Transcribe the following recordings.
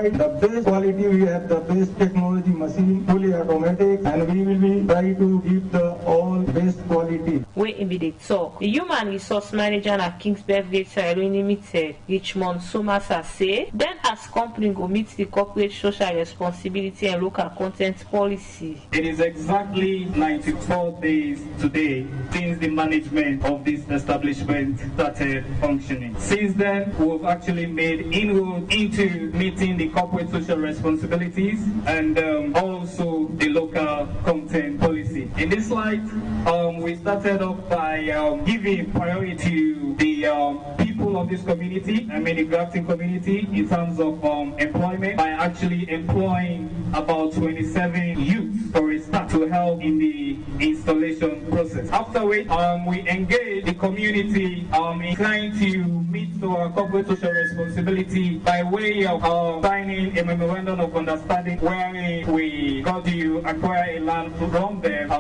provide the best quality. We have the best technology machine, fully automatic, and we will be try to give the all best quality. We immediate talk. The human resource manager at King's Beverage Sierra Leone Limited, Richmond Somasa, say then as company go meet the corporate social responsibility and local content policy. It is exactly 94 days today since the management of this establishment started functioning. Since then, we've actually made inroads into meeting the corporate social responsibilities and also the local content policy. In this light, we started off by giving priority to the people of this community, the grafting community, in terms of employment, by actually employing about 27 youths for a start to help in the installation process. After which, we engage the community in trying to meet our corporate social responsibility by way of signing a memorandum of understanding where we got to acquire a land from them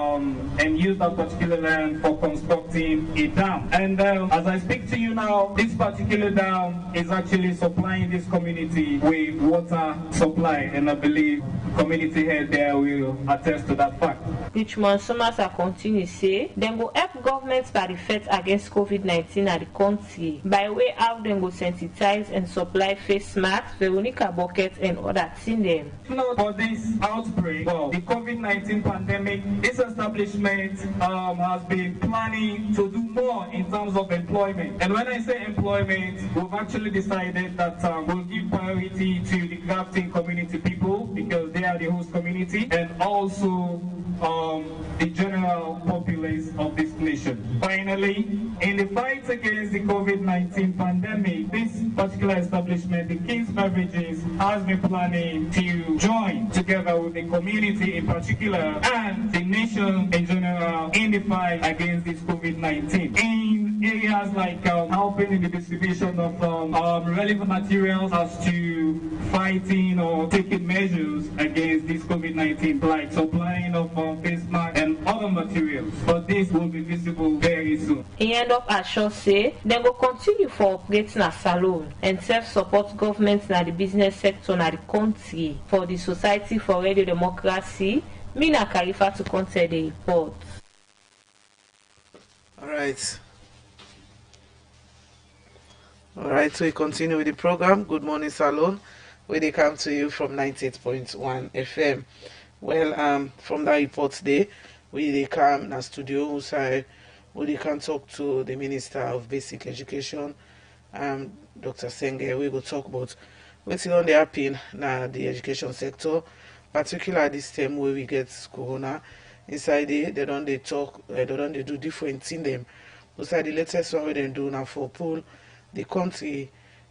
and use that particular land for constructing a dam. And as I speak to you now, this particular dam is actually supplying this community with water supply, and I believe community head there will attest to that fact. Richmond Somasa continue say dem go help government by the fight against COVID-19 at the country by way how dem go sensitize and supply face masks, Veronica bucket and other things them. For this outbreak, the COVID-19 pandemic, this establishment has been planning to do more in terms of employment. And when I say employment, we've actually decided that we'll give priority to the grafting community people because they are the host community, and also the general populace of this nation. Finally, in the fight against the COVID-19 pandemic, this particular establishment, the King's Beverages, has been planning to join together with the community in particular and the nation in general in the fight against this COVID-19. In areas like helping in the distribution of relevant materials as to fighting or taking measures against this COVID-19, like supplying of face masks and other materials. But this will be visible very soon. He end up at Shaw say they will continue for operating a salon and self-support government in the business sector in the country for the Society for Radio Democracy. Mina Khalifa to contact the report. All right, so we continue with the program. Good Morning Salone, where they come to you from 98.1 FM. Well, from that report today, we come in the studio, where they can talk to the Minister of Basic Education, Dr. Senge. We will talk about what's on the happen in the education sector, particularly this time where we get corona. Inside they don't talk, they don't do different things them. Inside the latest one we they do now for pool the country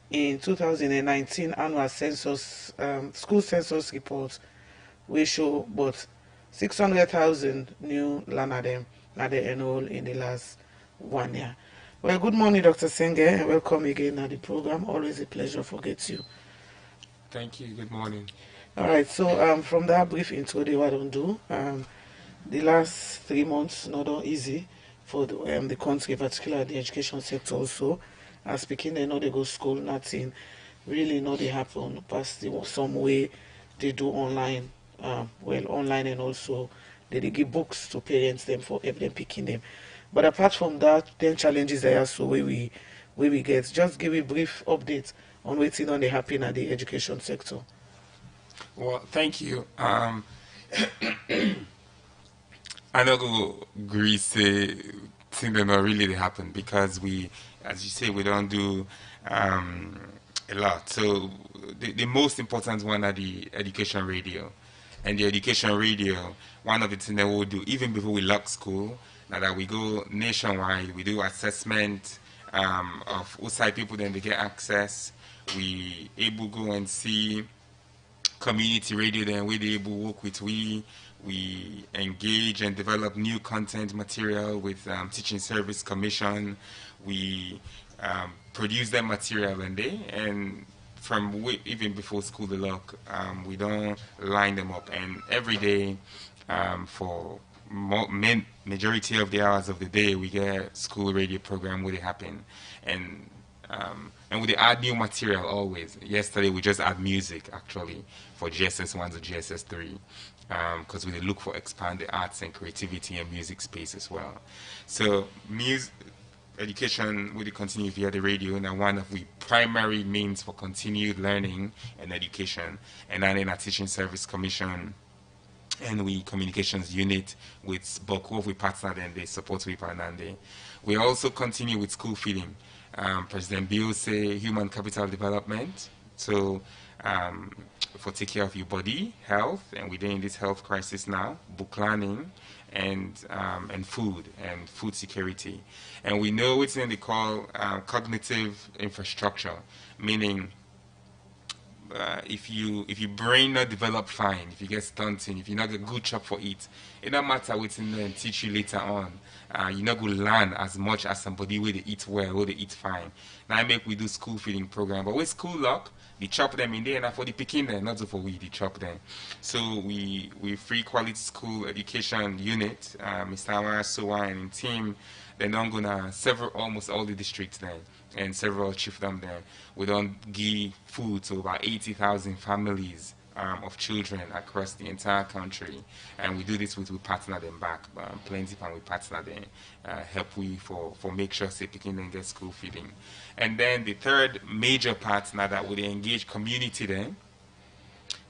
in 2019 annual census, school census report, we show but 600,000 new learner them that they enroll in the last 1 year. Well, good morning, Dr. Senge. Welcome again at the program. Always a pleasure to get you. Thank you. Good morning. All right. So from that brief intro, they what don't do. The last 3 months not all easy for the country, particularly the education sector also. As speaking, they know they go school, nothing really know they happen past some way they do online, online, and also they give books to parents them for help them picking them. But apart from that, then challenges there so where we get. Just give a brief update on what's on the happen at the education sector. Well, thank you. I don't go agree say things that not really happen because we, as you say, we don't do a lot. So the most important one are the education radio. And the education radio, one of the things that we'll do, even before we lock school, now that we go nationwide, we do assessment of outside people, then they get access. We able go and see community radio, then we able work with we engage and develop new content material with Teaching Service Commission. We produce that material and from even before school the lock, we don't line them up, and every day for majority of the hours of the day we get school radio program where they happen, and And we add new material always. Yesterday we just add music actually for GSS 1 to GSS 3 because we look for expand the arts and creativity and music space as well. So music education will continue via the radio, and one of the primary means for continued learning and education. And then in our teaching service commission and we communications unit with Boko, we partner and they support with Panande. We also continue with school feeding. President Bill say human capital development. So for take care of your body, health, and we're in this health crisis now, book learning, and food security. And we know it's in the call cognitive infrastructure, meaning if your brain not develop fine, if you get stunting, if you not get good chop for it, it don't matter what's in there and teach you later on. You're not going to learn as much as somebody where they eat well, where they eat fine. Now I make we do school feeding program, but with school lock, they chop them in there and for the picking there, not for we, they chop them. So we free quality school education unit, Mr. Amara Sowa and team, they're not gonna several almost all the districts there and several chiefdom there. We don't give food to about 80,000 families of children across the entire country, and we do this with we partner them back plenty and we partner them help we for make sure say picking them get school feeding. And then the third major part now that we engage community then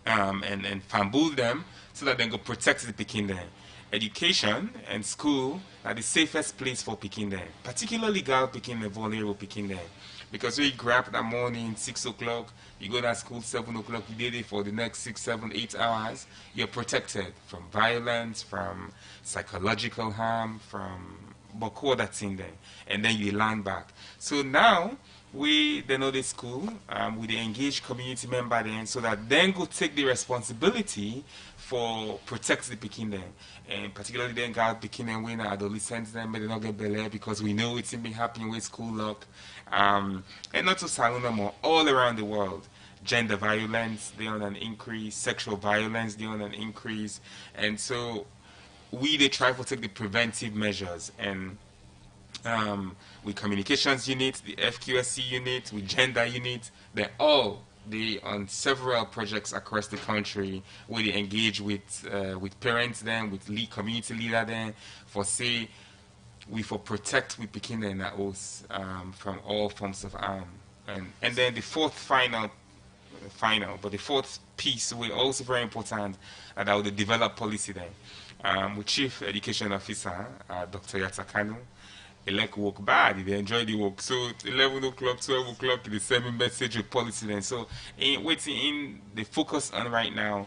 and fambul them so that they go protect the picking them. Education and school are the safest place for picking them, particularly girl picking them, vulnerable picking them. Because when you grab that morning, 6 o'clock, you go to school 7 o'clock, you did it for the next 6, 7, 8 hours, you're protected from violence, from psychological harm, from boko that's in there, and then you land back. So now, we know the school, we the engage community member then, so that then go take the responsibility for protect the picking them, and particularly then God picking them when adolescents then may they not get belay because we know it's been happening with school lock, and not to Salone no more, all around the world. Gender violence, they're on an increase, sexual violence, they're on an increase, and so they try to take the preventive measures, and with communications unit, the FQSC unit, with gender unit, they're all on several projects across the country where they engage with parents then, with community leader then, for say we for protect we picking and oaths from all forms of harm. And then the fourth but the fourth piece we also very important that the develop policy then. With Chief Education Officer Dr. Yatakanu. They like work bad, they enjoy the work. So 11 o'clock, 12 o'clock, the same message with policy then. So in the focus on right now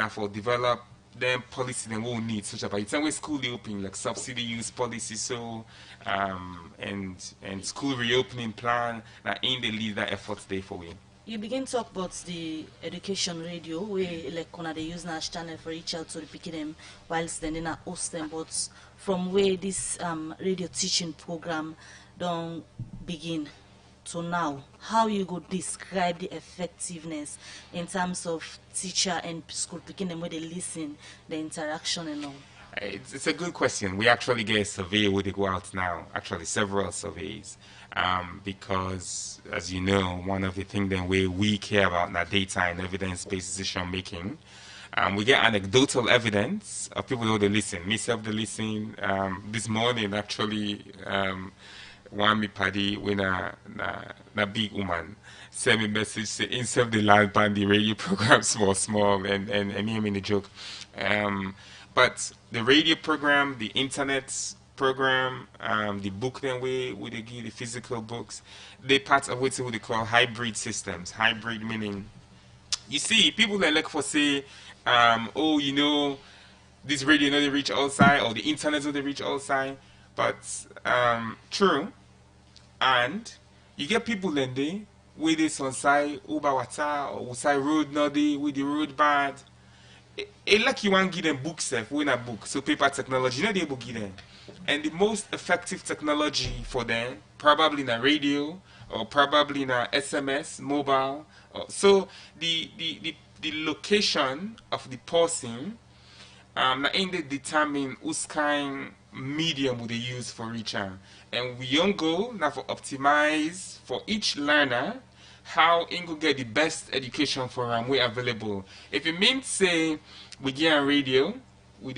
for develop them policy then we'll need such about it's way school reopening like subsidy use policy so and school reopening plan that in the lead that efforts there for we. You begin to talk about the education radio where like they use national channel for each child to pick them whilst then they host them, but from where this radio teaching program don't begin to now, how you could describe the effectiveness in terms of teacher and school picking them where they listen, the interaction and all? It's a good question. We actually get a survey where they go out now, actually several surveys. Because, as you know, one of the things that we care about now data and evidence-based decision making. We get anecdotal evidence of people who they listen. Myself, they listen. This morning, actually, one me paddy when a big woman sent me a message saying, instead of the land band, the radio program small, and me in the joke. But the radio program, the internet program, the book then we they give the physical books, they part of what they call hybrid systems. Hybrid meaning, you see, people that look for say, oh, you know, this radio not they reach all side, or the internet not they reach all side, but true, and you get people then they with this on side Uber Wata or side road not they with the road bad. It like you want to give them books, we in a book, so paper technology, not able to give them. And the most effective technology for them, probably in a radio or probably in a SMS, mobile. So the location of the person, in the determine who's kind medium would they use for reach am. And we don't go now for optimize for each learner how in go get the best education for them we available. If it means say we get on radio, we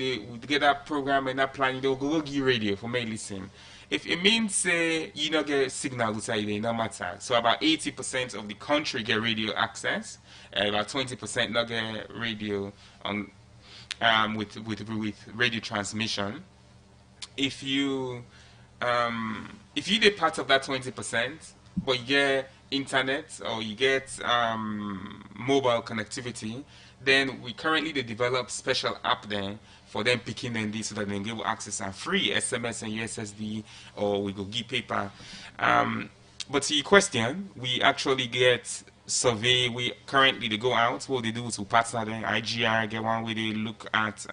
get that program and that plan, they'll go give radio for me listen. If it means say you not get signal outside, it no matter. So about 80% of the country get radio access, and about 20% not get radio on with radio transmission. If you get part of that 20%, but you get internet or you get mobile connectivity, then we currently they develop special app there for them picking them this so that they can give access and free SMS and USSD, or we go give paper. But to your question, we actually get survey. We currently they go out. What they do is we partner them. IGR get one where they look at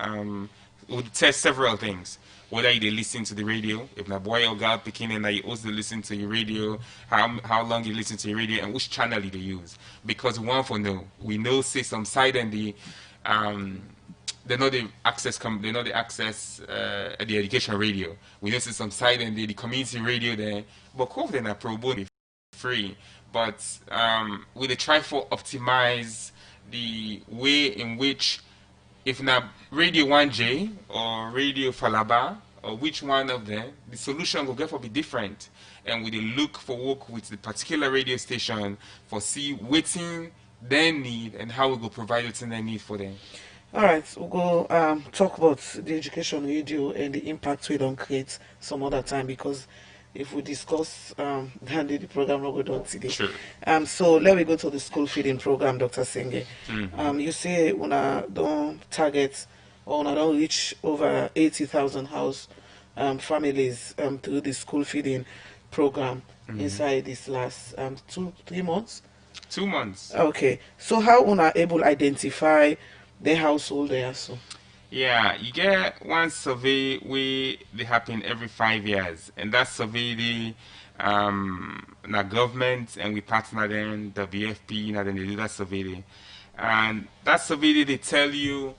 we test several things. Whether they listen to the radio, if na boy or girl picking and that you also listen to your radio, how long you listen to your radio, and which channel they use. Because one for no, we know say some side and they know the access the education radio. We know see some side and the community radio there, but of them are pro bono free. But we they try for optimize the way in which if na radio 1J or radio Falaba or which one of them, the solution will therefore be different. And we look for work with the particular radio station for see waiting their need and how we go provide it in their need for them. All right, we'll go talk about the education radio and the impact we don't create some other time, because if we discuss then the program will go down today. Sure. So let me go to the school feeding program, Dr. Senge. You say una don't target or una don't reach over 80,000 house families through the school feeding program inside this last 2-3 months. 2 months. Okay, so how una able identify the household there? So yeah, you get one survey where they happen every 5 years, and that survey the na government and we partner them, WFP, and then they do that survey there. And that survey they tell you,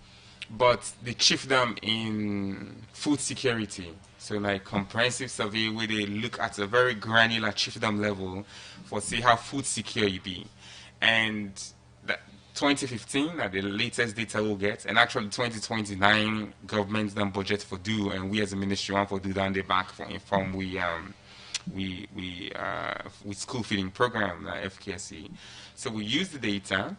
but they chief them in food security. So like comprehensive survey where they look at a very granular chiefdom level for see how food secure you be. And that 2015 are the latest data we'll get, and actually 2029 government's done budget for do, and we as a ministry want for do down the back for inform we school feeding program FKSE. So we use the data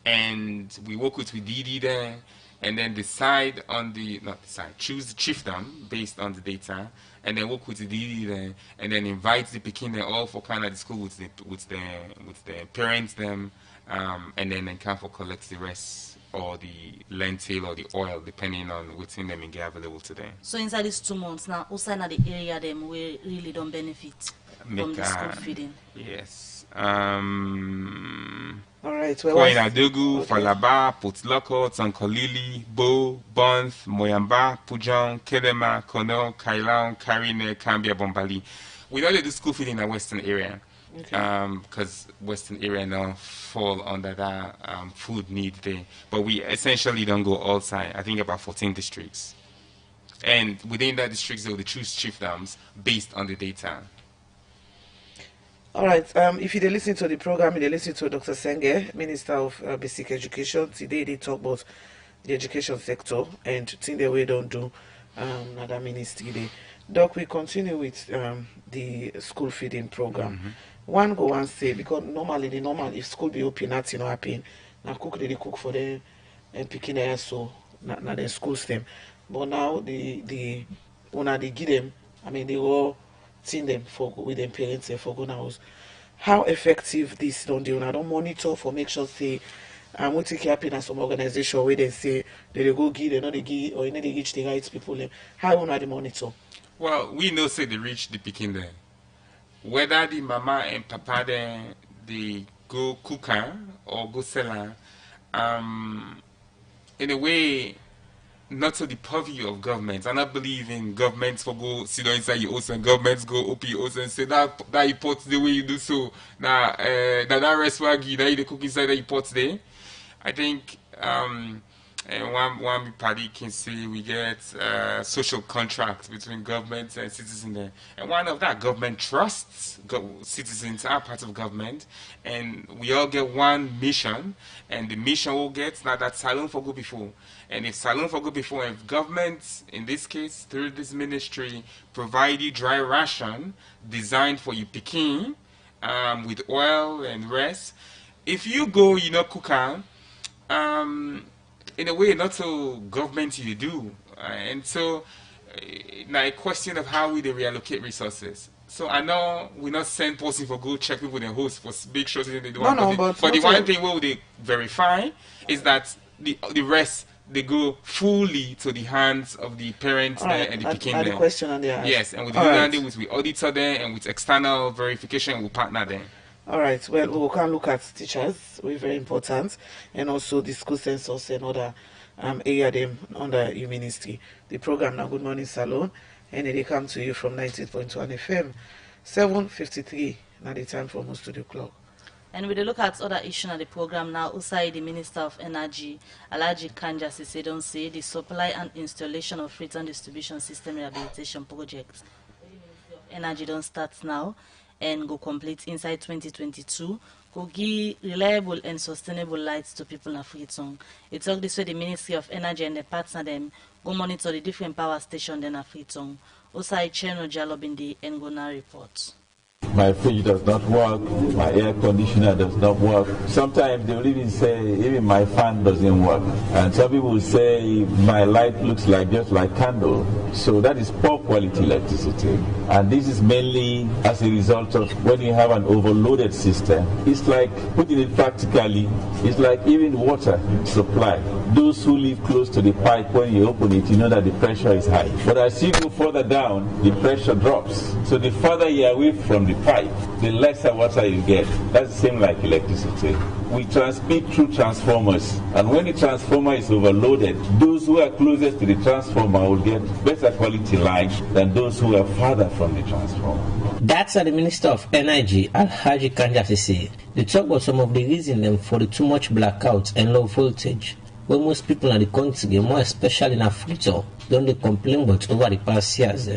and we work with DD there, and then decide on the choose the chiefdom based on the data, and then work with the DD there, and then invite the Pekin there all for kind of the school with the parents them. And then they can for collect the rest or the lentil or the oil depending on what's in them and get available today. So inside these 2 months now, outside of the area them we really don't benefit from the school feeding. Yes. all right, Koina Dogu, Falaba, Putloko, Tonkolili, Bo, Bonth, Moyamba, Pujong, Kedema, Kono, Kailaon, Karine, Kambia, Bombali. We know they do school feeding in the western area. Because western area now fall under that food need there, but we essentially don't go outside. I think about 14 districts, and within that districts they will choose chiefdoms based on the data. All right, if you listen to the program, you listen to Dr. Senge, Minister of Basic Education. Today they talk about the education sector and things that we don't do another ministry day. Doc, we continue with the school feeding program. One go and say, because normally if school be open, that's not happen. Now cook they cook for them and picking their so not the school stem. But now the owner they give them, I mean they all seen them for with them parents and for go now. How effective this don't do? I don't monitor for make sure say what take happen at some organization where they say they go give, they know they give or they reach the right people. How will they monitor? Well, we know say they reach the picking there. Whether the mama and papa there they go cooker or go seller, in a way, not to the purview of governments. I not believe in governments for go sit down inside your house and governments go up your house and say that you pot the way you do so. Now that restaurant now you cook inside that you pot there. I think And one party can say we get social contracts between government and citizens there. And one of that, government trusts citizens are part of government, and we all get one mission, and the mission will get now that Salone for go before. And if Salone for go before, if government, in this case, through this ministry, provide you dry ration designed for you picking with oil and rest, if you go, cook in a way, not so government you do. And so, now a question of how we reallocate resources. So I know we not send person for go check people in host for big shows they do. But the one thing what they verify is that the rest they go fully to the hands of the parents there and the picking there. Question on the yes, and with the we auditor there and with external verification we partner there. All right, well, we can look at teachers, which is very important, and also the school census and other area them under your ministry. The program now, Good Morning Salone, and they come to you from 98.1 FM, 7:53, now the time for most studio clock. And with a look at other issues of the program now, Usai, the Minister of Energy, Alhaji Kanja Sise, don't say the supply and installation of Freetown Distribution System Rehabilitation Project. Energy don't start now and go complete inside 2022, go give reliable and sustainable lights to people in Freetown. It talk this way the Ministry of Energy and the partner them go monitor the different power stations in Freetown. Usai Cheno Jalobindi and go now report. My fridge does not work, my air conditioner does not work. Sometimes they will even say, even my fan doesn't work. And some people will say, my light looks like just like candle. So that is poor quality electricity. And this is mainly as a result of when you have an overloaded system. It's like, putting it practically, it's like even water supply. Those who live close to the pipe, when you open it, you know that the pressure is high. But as you go further down, the pressure drops. So the further you're away from the pipe, the lesser water you get. That's the same like electricity. We transmit through transformers, and when the transformer is overloaded, those who are closest to the transformer will get better quality light than those who are farther from the transformer. That's the Minister of Energy, Alhaji Kanja Sise. They talk about some of the reasons for the too much blackouts and low voltage, where most people in the country, more especially in Africa, don't they complain about over the past years.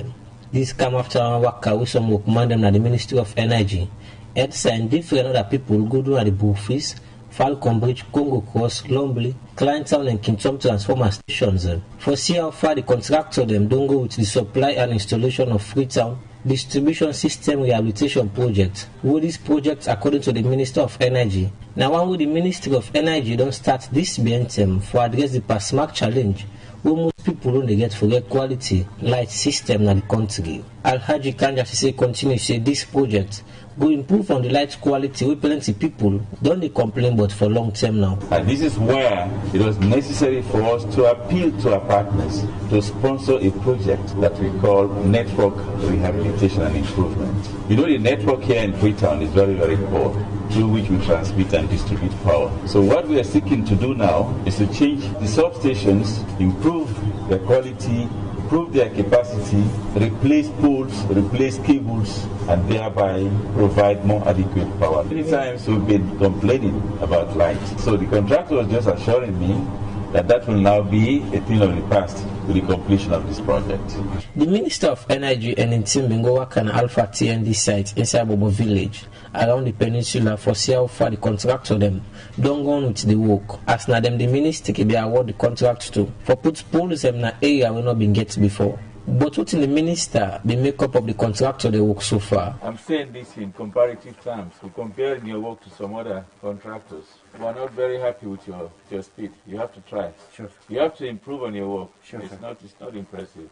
This come after our work with some who command them at the Ministry of Energy. EDSA and different other people go down at the Buffis, Falcon Bridge, Congo Cross, Lombly, Kleintown and Kintom transformer stations. For see how far the contractor them don't go with the supply and installation of Freetown Distribution System Rehabilitation Project. With this project, according to the Minister of Energy, now one with the Ministry of Energy don't start this BNTM for address the PASMAC challenge, where most people don't get for their quality light system in the country. Alhaji Kanja Sise continues to say this project will improve on the light quality with plenty people don't they complain but for long term now. And this is where it was necessary for us to appeal to our partners to sponsor a project that we call Network Rehabilitation and Improvement. You know, the network here in Freetown is very, very poor, through which we transmit and distribute power. So what we are seeking to do now is to change the substations, improve their quality, improve their capacity, replace poles, replace cables, and thereby provide more adequate power. Many times we've been complaining about light. So the contractor was just assuring me that will now be a thing of the past with the completion of this project. The Minister of Energy and Ntimbingo work an Alpha TND site inside Bobo village around the peninsula for see how far the contractor them don't go on with the work. As now them the minister can be award the contract to for put poles them in an area we not been get before. But what in the minister the makeup of the contractor they work so far? I'm saying this in comparative terms. We're comparing your work to some other contractors who are not very happy with your speed. You have to try. Sure. You have to improve on your work. Sure. It's not impressive.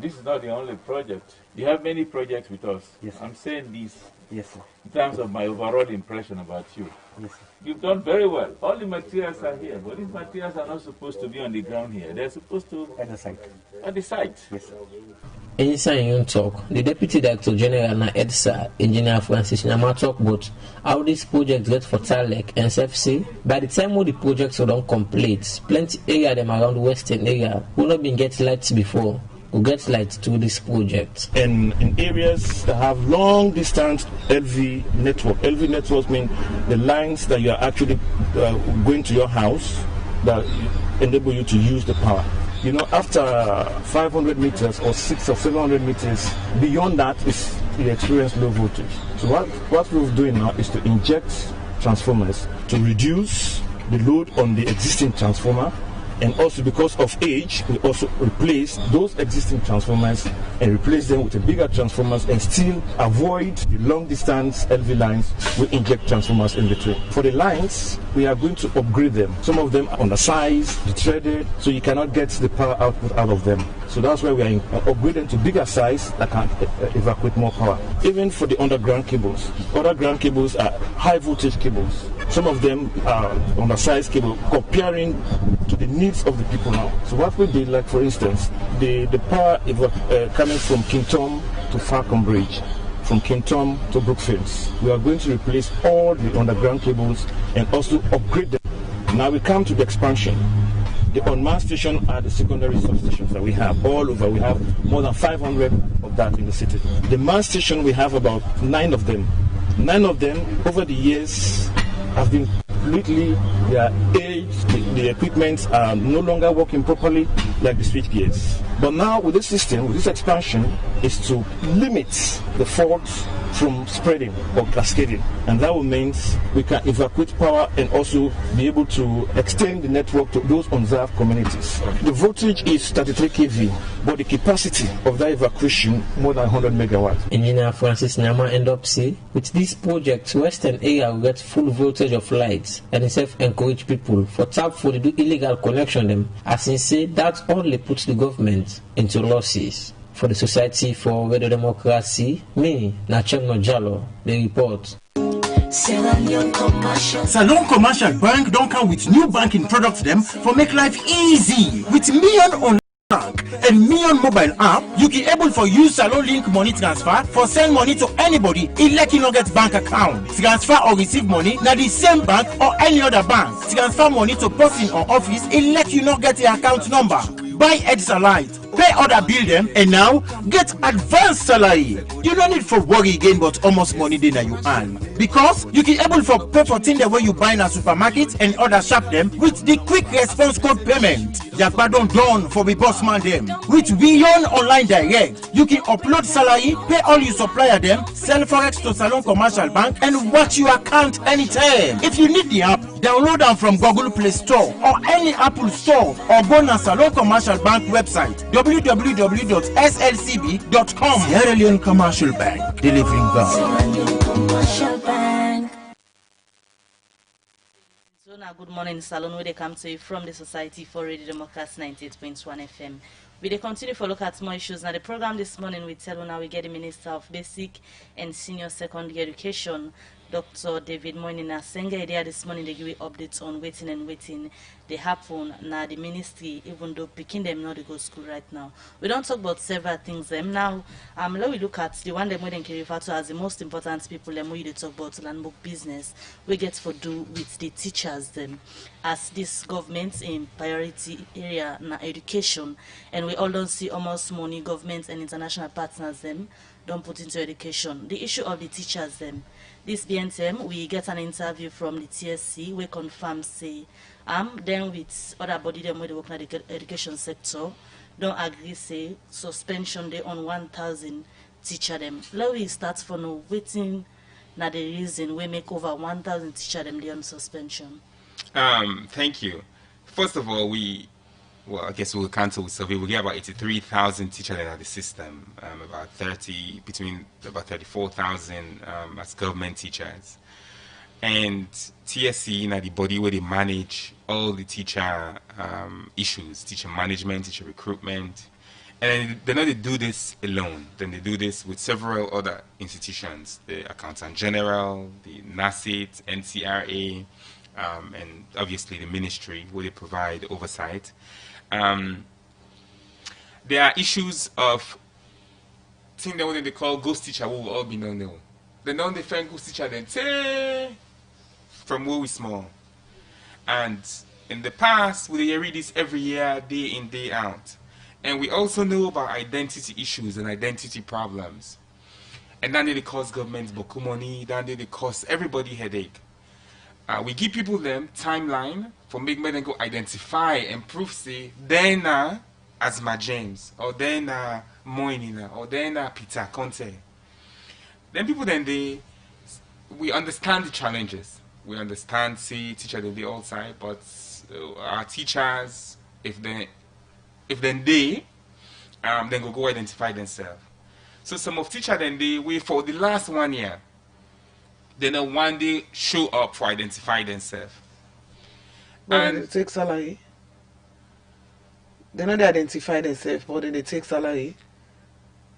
This is not the only project. You have many projects with us. Yes, sir. I'm saying this Yes, sir. in terms of my overall impression about you. Yes, sir. You've done very well. All the materials are here, but these materials are not supposed to be on the ground here. They're supposed to At the site. at the site. Yes, sir. Inside you talk, the Deputy Director General na EDSA, Engineer Francis Nama talk about how this project get for Talek and SFC. By the time all the projects are done complete, plenty area them around the western area will not been get lights before. Will get lights to this project. And in areas that have long distance LV network. LV networks mean the lines that you are actually going to your house that enable you to use the power. You know, after 500 meters or 600 or 700 meters, beyond that is you experience low voltage. So what we're doing now is to inject transformers to reduce the load on the existing transformer, and also because of age, we also replace those existing transformers and replace them with a bigger transformers and still avoid the long distance LV lines. We inject transformers in between. For the lines, we are going to upgrade them. Some of them are undersized, threaded, so you cannot get the power output out of them. So that's why we are upgrading to bigger size that can evacuate more power. Even for the underground cables are high voltage cables. Some of them are undersized cable comparing to the needs of the people now. So what we did, like for instance, the power coming from King Tom to Falcon Bridge, from King Tom to Brookfields, we are going to replace all the underground cables and also upgrade them. Now we come to the expansion. The unmanned station are the secondary substations that we have all over. We have more than 500 of that in the city. The manned station, we have about 9 of them. 9 of them over the years have been completely, they are aged, the equipment are no longer working properly like the switch gears. But now with this system, with this expansion, is to limit the faults from spreading or cascading, and that will mean we can evacuate power and also be able to extend the network to those unserved communities. The voltage is 33 kV, but the capacity of that evacuation more than 100 megawatts. Engineer Francis Nama end up say, with this project, Western area will get full voltage of lights and itself encourage people for tap for the do illegal connection them, as he say that only puts the government into losses. For the Society for Radio Democracy, me, Nachemno Jalo, the report. Salone Commercial Bank don't come with new banking products them for make life easy. With million on bank and million mobile app, you can able for use Salone Link money transfer for send money to anybody in let you not get bank account. Transfer or receive money na the same bank or any other bank. Transfer money to person or office in let you not get the account number. Buy Edsalight, pay other bill them, and now get advanced salary. You don't need for worry again but almost money then you earn. Because you can able for pay for things the way you buy in a supermarket and other shop them with the quick response code payment. Yakba don't done for the boss man them. With Beyond Online Direct, you can upload salary, pay all your supplier them, sell forex to Salone Commercial Bank, and watch your account anytime. If you need the app, download them from Google Play Store or any Apple Store, or go to Salone Commercial Bank website www.slcb.com. Sierra Leone Commercial Bank, delivering value. So now, Good Morning Salone, where they come to you from the Society for Radio Democracy 98.1 FM. We dey continue for look at more issues. Now the program this morning we tell you now we get the Minister of Basic and Senior Secondary Education, Dr. David Mornin Salone. There this morning they give you updates on waiting they happen now the ministry, even though picking them not to go to school right now. We don't talk about several things them now. Let we look at the one them we can refer to as the most important people them we talk about land book business we get for do with the teachers them, as this government in priority area na education, and we all don't see almost money governments and international partners them don't put into education. The issue of the teachers them. This BNTM, we get an interview from the TSC, we confirm say, then with other body them where they work in the education sector, don't agree say suspension they on 1,000 teacher them. Let we start for no waiting na the reason we make over 1,000 teacher them they on suspension. Thank you. First of all, I guess we'll cancel with survey. We get about 83,000 teachers in the system, between about 34,000 as government teachers. And TSC, the body where they manage all the teacher issues, teacher management, teacher recruitment. And they not do this alone. Then they do this with several other institutions, the Accountant General, the NACIT, NCRA, and obviously the ministry where they provide oversight. There are issues of things that what they call ghost teacher, who will all be known. They don't defend ghost teacher then say from where we small. And in the past, we read this every year, day in, day out. And we also know about identity issues and identity problems. And then they cause governments boku money, then they cause everybody headache. We give people them timeline for make me then go identify and prove say then as my James or then Moinina or then Peter Conte. Then people then we understand the challenges. We understand see teacher they all side, but our teachers if then they then go identify themselves. So some of teacher then they wait for the last 1 year. Then one day show up for identify themselves. But they take salary. They not identify themselves, but then they take salary.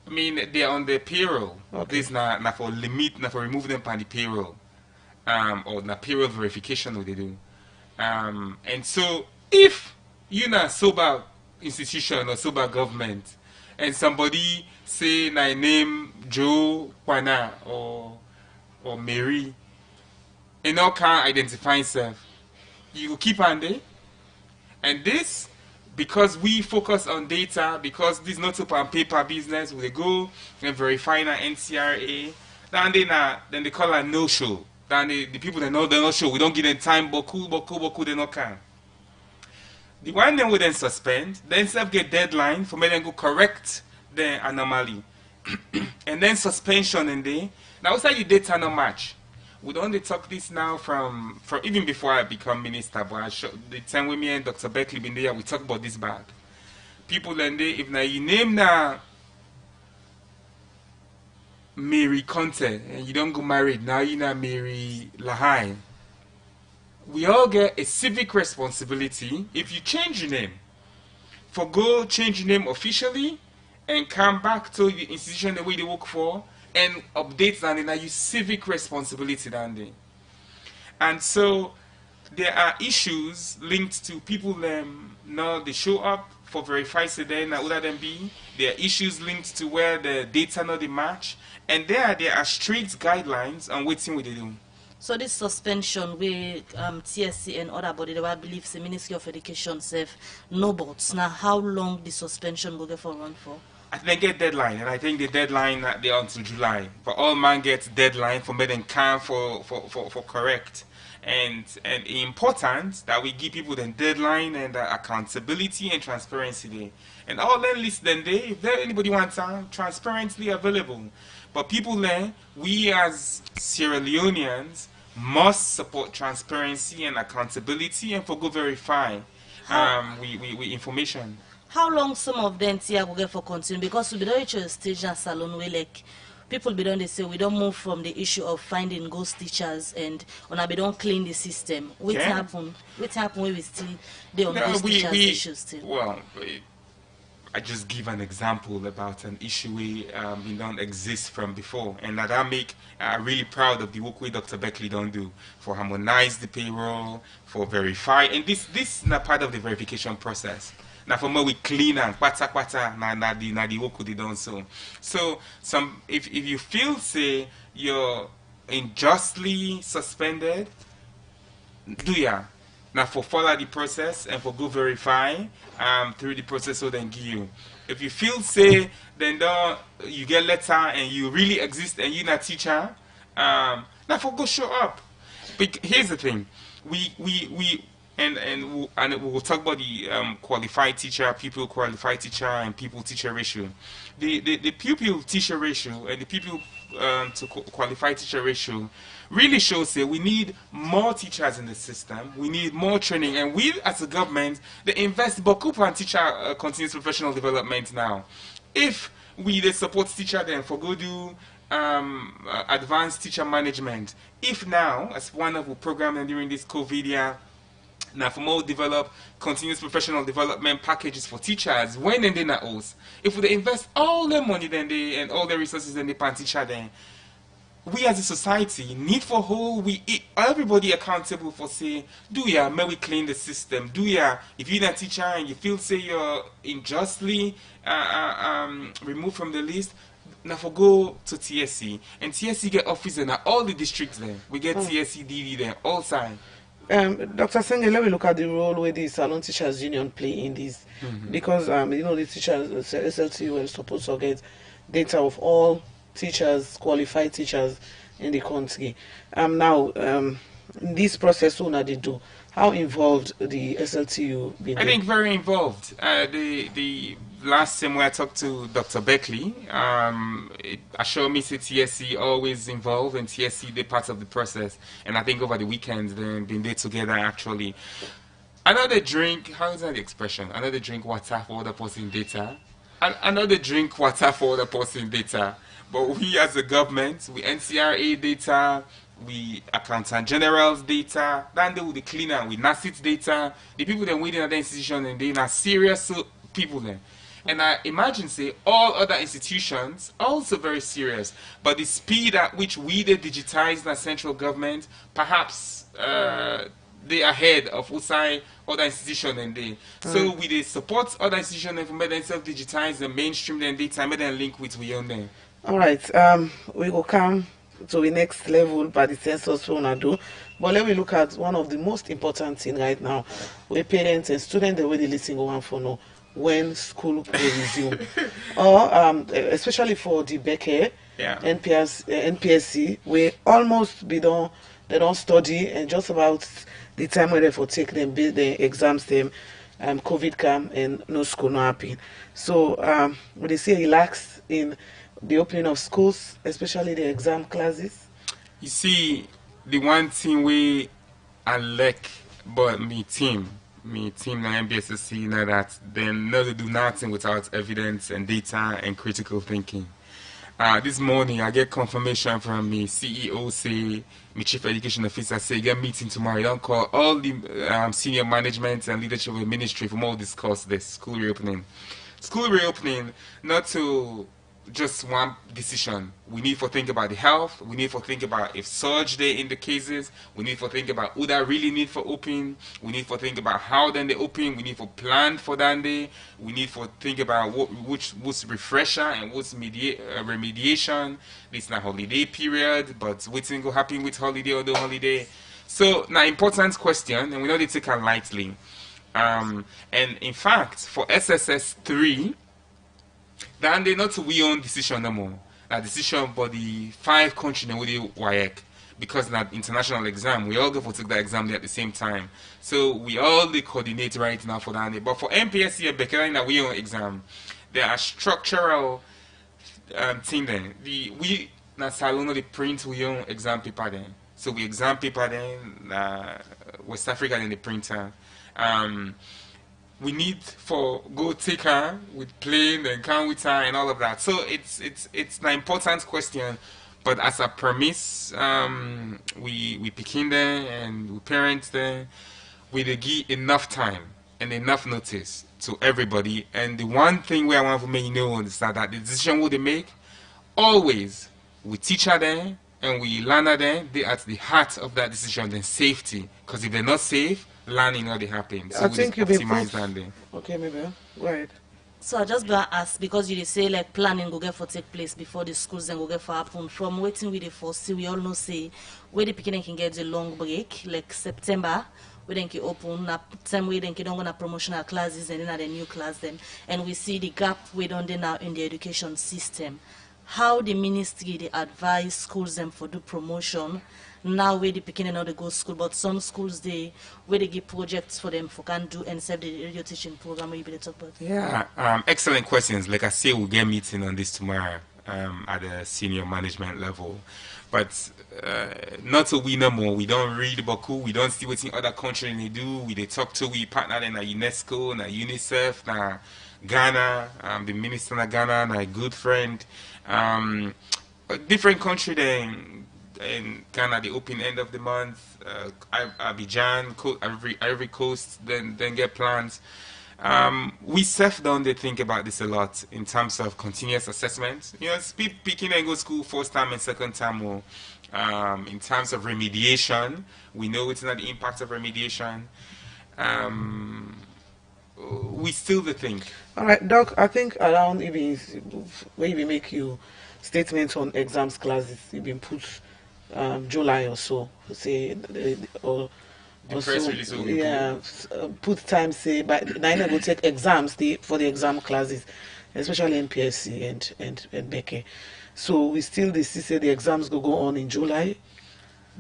I mean, they're on the payroll. Okay. This not for limit, not for remove them from the payroll, or the payroll verification what they do. And so if you're not sober institution or sober government, and somebody say my name Joe Kwana or Mary, and now can't identify himself, you keep on there. And this, because we focus on data, because this is not up on paper business, we go and verify in NCRA, then they call a no-show. Then the people that know they're not show, we don't give them time, boku, they not can. The one then we then suspend, then self get deadline for me then go correct the anomaly. And then suspension in there. Now also your data no match. We don't talk this now from even before I become minister, but the time with me and Dr. Beckley been there, we talk about this bad. People then they if now you name now Mary Conte and you don't go married, now you know Mary Lahai. We all get a civic responsibility if you change your name. For go change your name officially and come back to the institution the way they work for and update that in your civic responsibility that day. And so there are issues linked to people now they show up for verify so then other than be. There are issues linked to where the data not they match, and there are strict guidelines on what thing we do. So this suspension with TSC and other body, they will believe the Ministry of Education safe no bots. Now how long the suspension will go for run for? I think they get deadline, and I think the deadline they until July. For all man gets deadline for making can for correct. And important that we give people the deadline and accountability and transparency there. And all then list then they if there anybody wants transparently available. But people then we as Sierra Leoneans must support transparency and accountability and for go verify we information. How long some of them here will get for continue? Because we don't reach a stage in Salone where like people be done they say we don't move from the issue of finding ghost teachers and on we don't clean the system. What happen when we still they on ghost teachers issues still? Well, I just give an example about an issue we don't exist from before, and that I make really proud of the work we Dr. Beckley don't do for harmonize the payroll, for verify, and this is not part of the verification process. Now for more we clean and kwata na the work they done so. So some if you feel say you're unjustly suspended, do ya. Now for follow the process and for go verify through the process so then give you. If you feel say then don't you get letter and you really exist and you're not teacher, now for go show up. But here's the thing. And we'll talk about the qualified teacher, pupil qualified teacher, and pupil teacher ratio. The pupil teacher ratio and the pupil to qualified teacher ratio really shows that we need more teachers in the system. We need more training, and we as a government they invest beaucoup on teacher continuous professional development now. If we they support teacher then for go do advanced teacher management. If now as one of the program during this COVID year. Now, for more develop continuous professional development packages for teachers, when and they not us, if we invest all their money then they and all the resources then they pan teacher then, we as a society need for whole everybody accountable for say, do ya may we clean the system? Do ya if you're not a teacher and you feel say you're unjustly removed from the list? Now for go to TSC and TSC get office in all the districts there. We get TSC DD there all side. Dr. Senge, let me look at the role where the Salone Teachers Union play in this. Because, the teachers, SLT were supposed to get data of all teachers, qualified teachers in the country. Now, this process, what they do? how involved the SLTU been? I think very involved. The last time when I talked to Dr. Beckley, it assured me that TSC always involved, and TSC they part of the process. And I think over the weekends they've been there together actually. Another drink, how is that the expression? Another drink water for other person data. Another drink water for other person data. But we as a government, we NCRA data, we Accountant General's data, then they will the cleaner, we NACIT data, the people that waiting at the institution and they are serious people there. And I imagine say all other institutions also very serious, but the speed at which we they digitize the central government, perhaps they ahead of USAI other institutions and they. So we they support other institutions and make themselves digitize the mainstream then data, make them link with we on there. All right, we will come to the next level by the census we wanna do, but let me look at one of the most important thing right now, where parents and students the way they listen go on for now when school will resume, or especially for the Becker, NPSC, we almost be done. They don't study, and just about the time where they for take them, build the exams, them, COVID come and no school not happen. So when they say relax in the opening of schools, especially the exam classes. You see, the one thing we I like, but me team na MBSSC know that they never do nothing without evidence and data and critical thinking. This morning I get confirmation from me CEO say, my chief education officer say, get meeting tomorrow. You don't call all the senior management and leadership of the ministry for more discuss this school reopening. School reopening, not to just one decision. We need to think about the health. We need to think about if surge there in the cases. We need to think about who that really need for open. We need to think about how then they open. We need to plan for that day. We need to think about what's refresher and what's remediation. This is not holiday period, but what's going to happen with holiday or the holiday. So now important question, and we know they take it lightly. And in fact, for SSS 3. Then they not we own decision no more. That decision for the 5 countries with the WAEC, because that international exam, we all go for take that exam there at the same time. So we all they coordinate right now for that. But for MPSC and Becker that we own exam, there are structural thing then. We na Salone the print we own exam paper then. So we exam paper then West Africa then the printer. We need for go take her with plane and come with her and all of that. So it's an important question, but as a premise, we begin there and we parent there. We give enough time and enough notice to everybody. And the one thing where I want to make you know is that the decision what they make, always we teach her there and we learn her there. They at the heart of that decision, then safety. Because if they're not safe, learning already happens. So I think you optimize that day. Okay, maybe. Go ahead. So I just gonna ask, because you say like planning go get for take place before the schools then go get for happen. From waiting with the foresee, we all know say where the beginning can get the long break, like September, where then can open up time where then can don't go na promotional classes and then the new class them, and we see the gap we don't do now in the education system. How the ministry they advise schools them for do promotion. Now where the beginning of the go school, but some schools they where they give projects for them for can do and serve the radio teaching program where you better talk about. Yeah, excellent questions. Like I say, we'll get meeting on this tomorrow at the senior management level. But not to we no more. We don't read about cool. We don't see what in other countries they do. They talk to we partner in UNESCO, na UNICEF, na Ghana, the minister of Ghana, na good friend. Different country then. In Ghana, the open end of the month, Abidjan, Ivory Coast, then get plans. We self down they think about this a lot in terms of continuous assessment. You know, picking and go school first time and second time. Or, in terms of remediation, we know it's not the impact of remediation. We still the think. All right, Doc. I think around even where we make you statements on exams classes, you've been put. July or so, say, or so, yeah, put time say, but now will take exams for the exam classes, especially NPSC and Becker. So we still say the exams go on in July.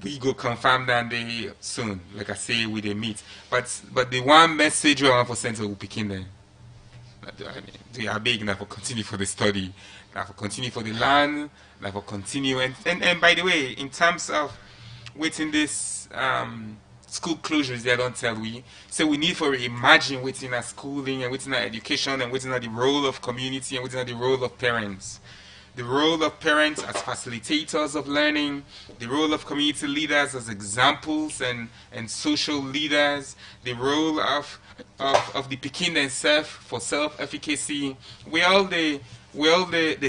we go confirm that day soon. Like I say, we they meet. But the one message we want for send to picking them. They are big now for continue for the study, now for continue for the land, now for continue and by the way, in terms of waiting this school closures, they don't tell we. So we need for imagine waiting our schooling and waiting our education and waiting at the role of community and waiting at the role of parents. The role of parents as facilitators of learning, the role of community leaders as examples and social leaders, the role of the Pekin themselves for self-efficacy. We all the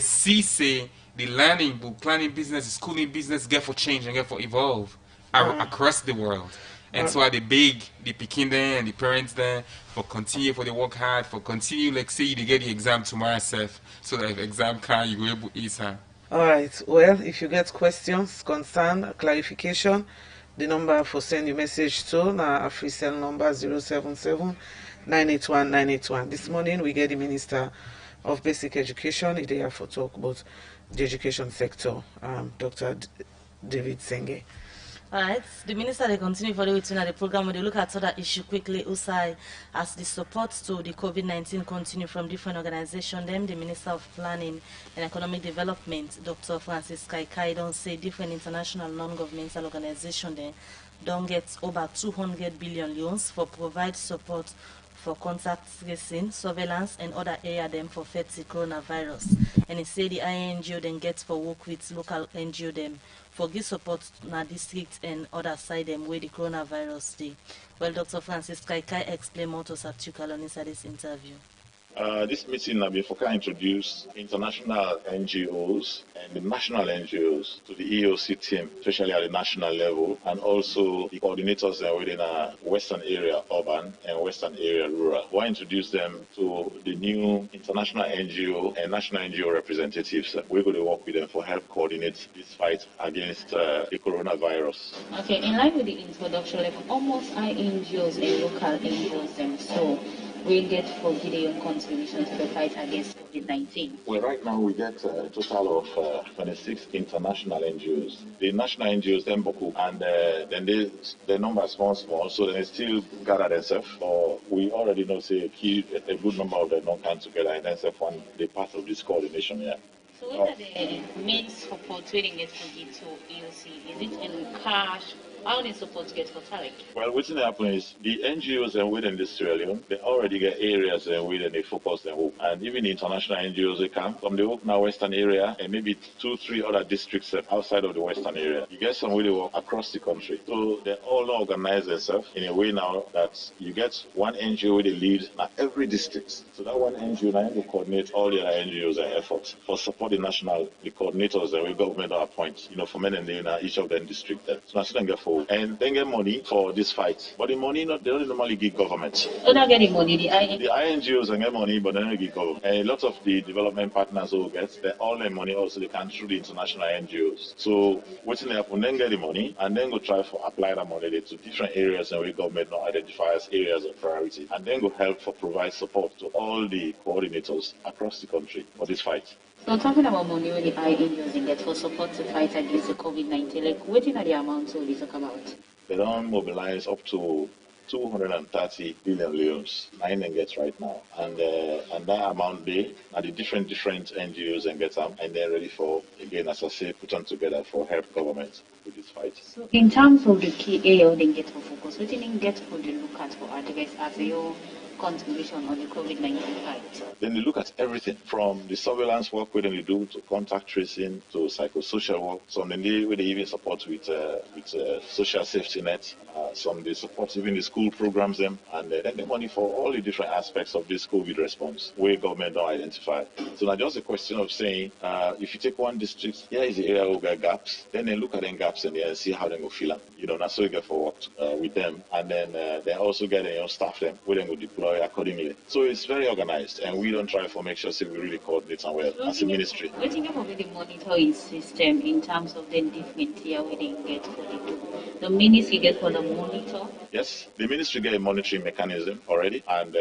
see say the learning, book planning business, the schooling business get for change and get for evolve across the world. And so are the Pekin there and the parents there for continue for the work hard, for continue like say you get the exam tomorrow self, so that if exam can you go able to answer. Alright, well, if you get questions, concern, clarification, the number for send your message to na free cell number 077 981 981. This morning we get the Minister of Basic Education. He there for talk about the education sector, Dr. David Senge. Alright, the minister they continue for the program when they look at other issue quickly USAI as the support to the COVID-19 continue from different organizations. Them the Minister of Planning and Economic Development, Dr. Francis Kaikai, don't say different international non-governmental organizations they don't get over 200 billion loans for provide support for contact tracing, surveillance and other area them for fighting coronavirus. And he say the INGO then gets for work with local NGO them for give support na district and other side them where the coronavirus day. Well, Dr. Francis Kaikai explain more to Saptukalon inside this interview. This meeting will be for introduce international NGOs and the national NGOs to the EOC team, especially at the national level, and also the coordinators within a Western area urban and Western area rural. We'll introduce them to the new international NGO and national NGO representatives. We're going to work with them for help coordinate this fight against the coronavirus. Okay, in line with the introduction, like almost all NGOs and local NGOs them, so we get for Gideon contribution to the fight against COVID-19? Well, right now we get a total of 26 international NGOs. The national NGOs then boku, and then the number is small, so then they still gather themselves. Or we already know say a good number of them don't come together and then say one they part of this coordination here. So what are the main support trading get for to EOC? Is it in cash? How many support get for Tarek? Well, what's happening is the NGOs and within this trillion, they already get areas and within they focus their work. And even the international NGOs, they come from the work now Western area and maybe 2-3 other districts outside of the Western area. You get some really work across the country. So they all organize themselves in a way now that you get one NGO with a lead at every district. So that one NGO now will coordinate all the other NGOs and efforts for support the national, the coordinators that we government appoint, for men and in each of them district. So now students get forward and then get money for this fight. But the money they don't normally give government. They're not getting money, the INGOs and get money, but they don't give government. And a lot of the development partners will get all their money also they can through the international NGOs. So what's they happen, then get the money and then go try for apply that money to different areas and where government not identify as areas of priority. And then go help for provide support to all the coordinators across the country for this fight. So talking about money where the INGOs get for support to fight against the COVID-19, like what are the amounts we talk about? They don't mobilize up to 230 billion loans. Nine and gets right now, and that amount they are the different NGOs and get them, and they're ready for again, as I say, put them together for help government with this fight. So in terms of the key area they get for focus, what do you get for the look at for advice as your contribution on the COVID-19 fight? Then they look at everything from the surveillance work where they do to contact tracing to psychosocial work. Some they even support with social safety net. Some they support even the school programs them, and then the money for all the different aspects of this COVID response where government don't identify. So now just a question of saying if you take one district, here is the area where got gaps, then they look at them gaps and then see how they go fill them. That's so you get for work with them, and then they also get staff them where they go deploy deploy accordingly. So it's very organized, and we don't try for make sure we really coordinate and well as a ministry. What think about the monitoring system in terms of the different tier we didn't get for the ministry get for the monitor? Yes, the ministry get a monitoring mechanism already, and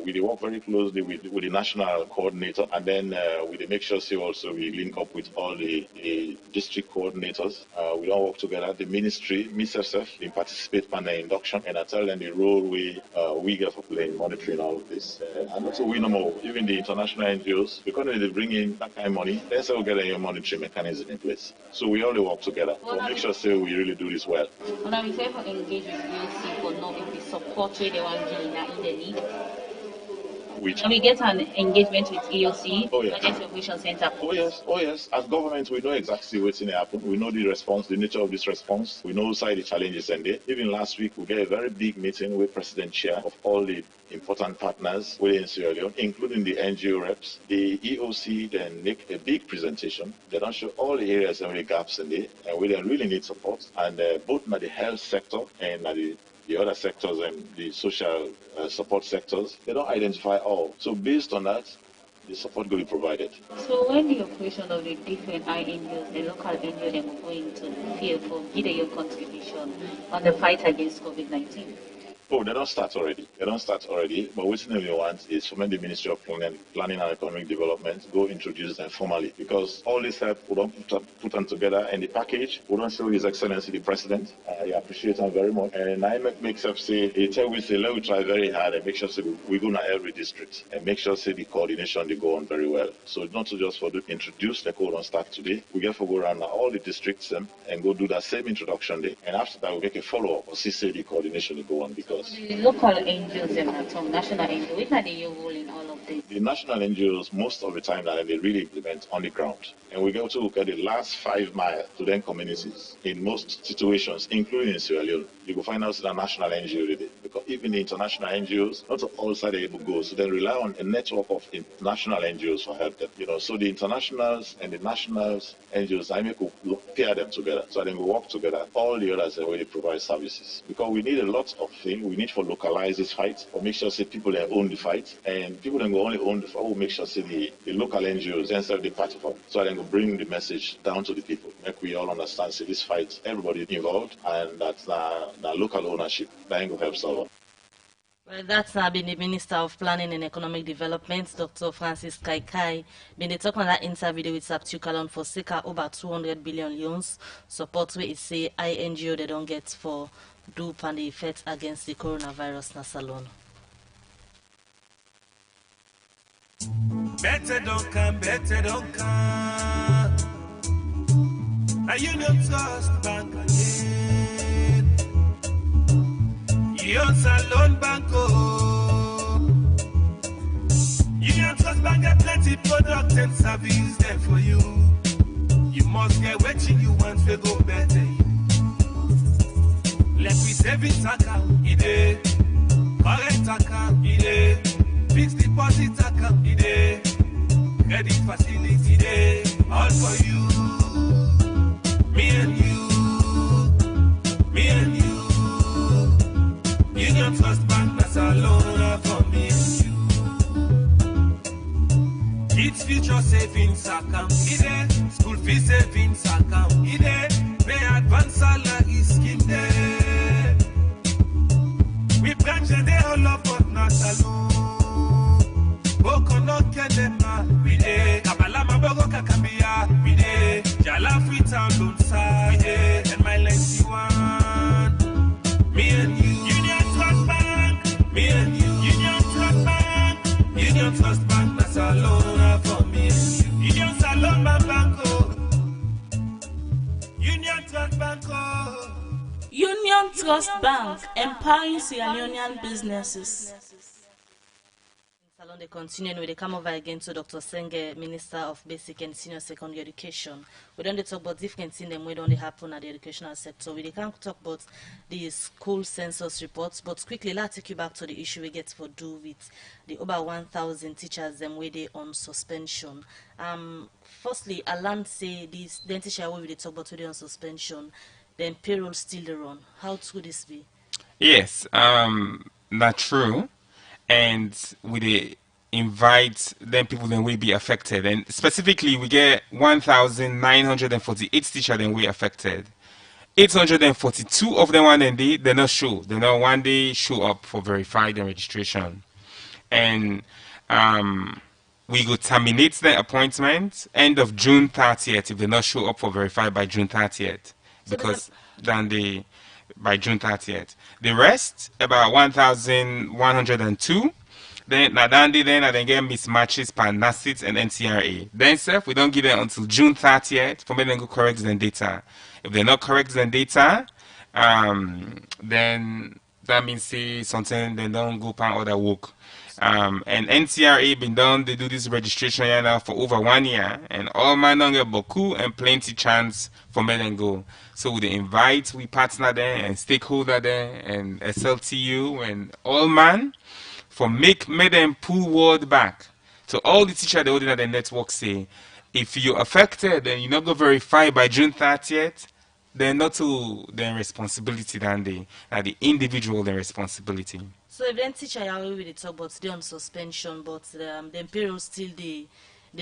we work very closely with the national coordinator, and then we make sure also we link up with all the district coordinators. We don't work together. The ministry, myself, they participate in the induction, and I tell them the role we get for playing monitoring all of this. And also we know more, even the international NGOs, because they bring in that kind of money, they say we get a monitoring mechanism in place. So we all work together to make sure we really do this well. And I refer for engage with UC for not if the support where they want to in the need. And we get an engagement with EOC, Emergency Operations Center. Oh yes. As government, we know exactly what's going to happen. We know the response, the nature of this response. We know side the challenges and there. Even last week, we get a very big meeting with President Chair of all the important partners within Sierra Leone, including the NGO reps. The EOC then make a big presentation. They don't show all the areas and the gaps in there, and we then really need support. And both in the health sector and the other sectors and the social support sectors, they don't identify all. So based on that, the support will be provided. So when the operation of the different NGOs, the local NGOs, they will go into the field for giving your contribution on the fight against COVID-19? Oh, they don't start already. But what we want is for the Ministry of Planning and Economic Development go introduce them formally, because all this help we don't put them together in the package. We don't show His Excellency the President. I appreciate him very much. And I make up say, let we try very hard and make sure we go to every district and make sure the coordination they go on very well. So not just for to introduce the code on start today. We get to go around all the districts and go do that same introduction day. And after that we make a follow up or see the coordination they go on, because the local NGOs and national NGOs, which are the role in all of this? The national NGOs, most of the time, that they really implement on the ground. And we go to look at the last 5 miles to them communities in most situations, including in Sierra Leone. You will find out that national NGO today, because even the international NGOs, not all side are able to go. So they rely on a network of international NGOs for help them. So the internationals and the nationals NGOs, I make pair them together. So then we work together. All the others already provide services, because we need a lot of things. We need to localize this fight, or make sure people that own the fight, and people that will only own the fight will make sure the local NGOs then serve the platform. So then we bring the message down to the people, make we all understand this fight, everybody involved, and that's the local ownership that will help solve. Well, that's been the Minister of Planning and Economic Development, Dr. Francis Kaikai. Been the talking on that interview with Saptu Kalon for circa over 200 billion loans. Support where it say INGO they don't get for dupe and the effects against the coronavirus na Salone. Better don't come. Now you don't trust bank again. Your Salone Banco. You don't trust bank, get plenty product and service there for you. You must get what you want to go better. Let me savings account, ide. Current account, ide. Fixed deposit account, ide. Credit facility, ide. All for you. Me and you. Union Trust Bank, that's Salone for me and you. Kids future savings account, ide. School fee savings account, ide. Pay advance salary scheme, there. We branch and they all up, but not alone. Boko no kenema, we dey. Kabalama bogo kakambia, we dey. Jala free town don't say, we dey. And my lengthy one, me and you. Union Trust Bank, me and you. Union Trust Bank, Union Trust Bank, that's Salone for me and you. Union Salone Banco, Union Trust Banco. Union Trust Bank, empowering Sierra Leonean businesses. Salone, they continue and we come over again to Dr. Senge, Minister of Basic and Senior Secondary Education. We don't talk about different things that don't happen at the educational sector. We can't talk about the school census reports, but quickly, let's take you back to the issue we get for do with the over 1,000 teachers them where they on suspension. Firstly, Alan say this dentistry we talk about today on suspension, then payroll still run. How could this be? Yes, not true. and we invite them people then will be affected. And specifically, we get 1,948 teachers then will affected. 842 of them one day they not show. They not one day show up for verified and registration. And we go terminate the appointment end of June 30th if they not show up for verified by June 30th. Because then they by June 30th. The rest, about 1,102, then then get mismatches per NACIT and NCRA. Then we don't give them until June 30th for me then go correct the data. If they're not correct the data, then that means say something they don't go pan other work. And NCRA been done, they do this registration here now for over 1 year, and all man don't get beaucoup and plenty chance for me then go. So we invite, we partner there and stakeholder there and SLTU and all man for make them pull word back. So all the teachers the holding at the network say, if you're affected and you not go verify by June 30th, then not to their responsibility than the individual their responsibility. So if then teacher are with the talk but they on suspension, but the payroll still they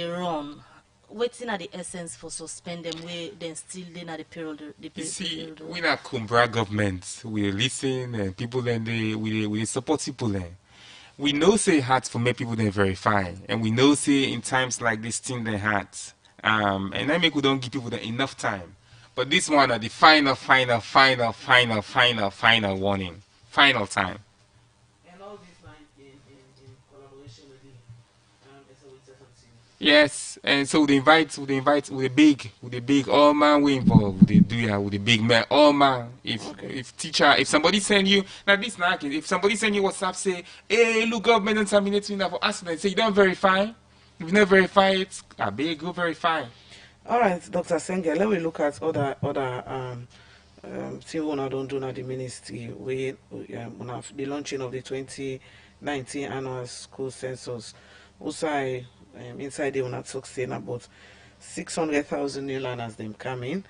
run. Waiting at the essence for suspend them where then still they not the payroll. You see, we not Cumbra government. We listen and people then we support people then. We know say hard for make people then verify, and we know say in times like this thing they hard. And I make we don't give people the enough time. But this one are the final warning, final time. And all this line in collaboration with the SLTU. Yes, and so they invite with the big all man we involved with the big man all man. If somebody send you now this not if somebody send you WhatsApp say, hey look government don't terminate you now for accident, say you don't verify. If you not verify it, I beg go verify. All right, Dr. Senge, let me look at other things we don't do now the ministry. We have the launching of the 2019 annual school census. Also, inside they will not succeed about 600,000 new learners them coming,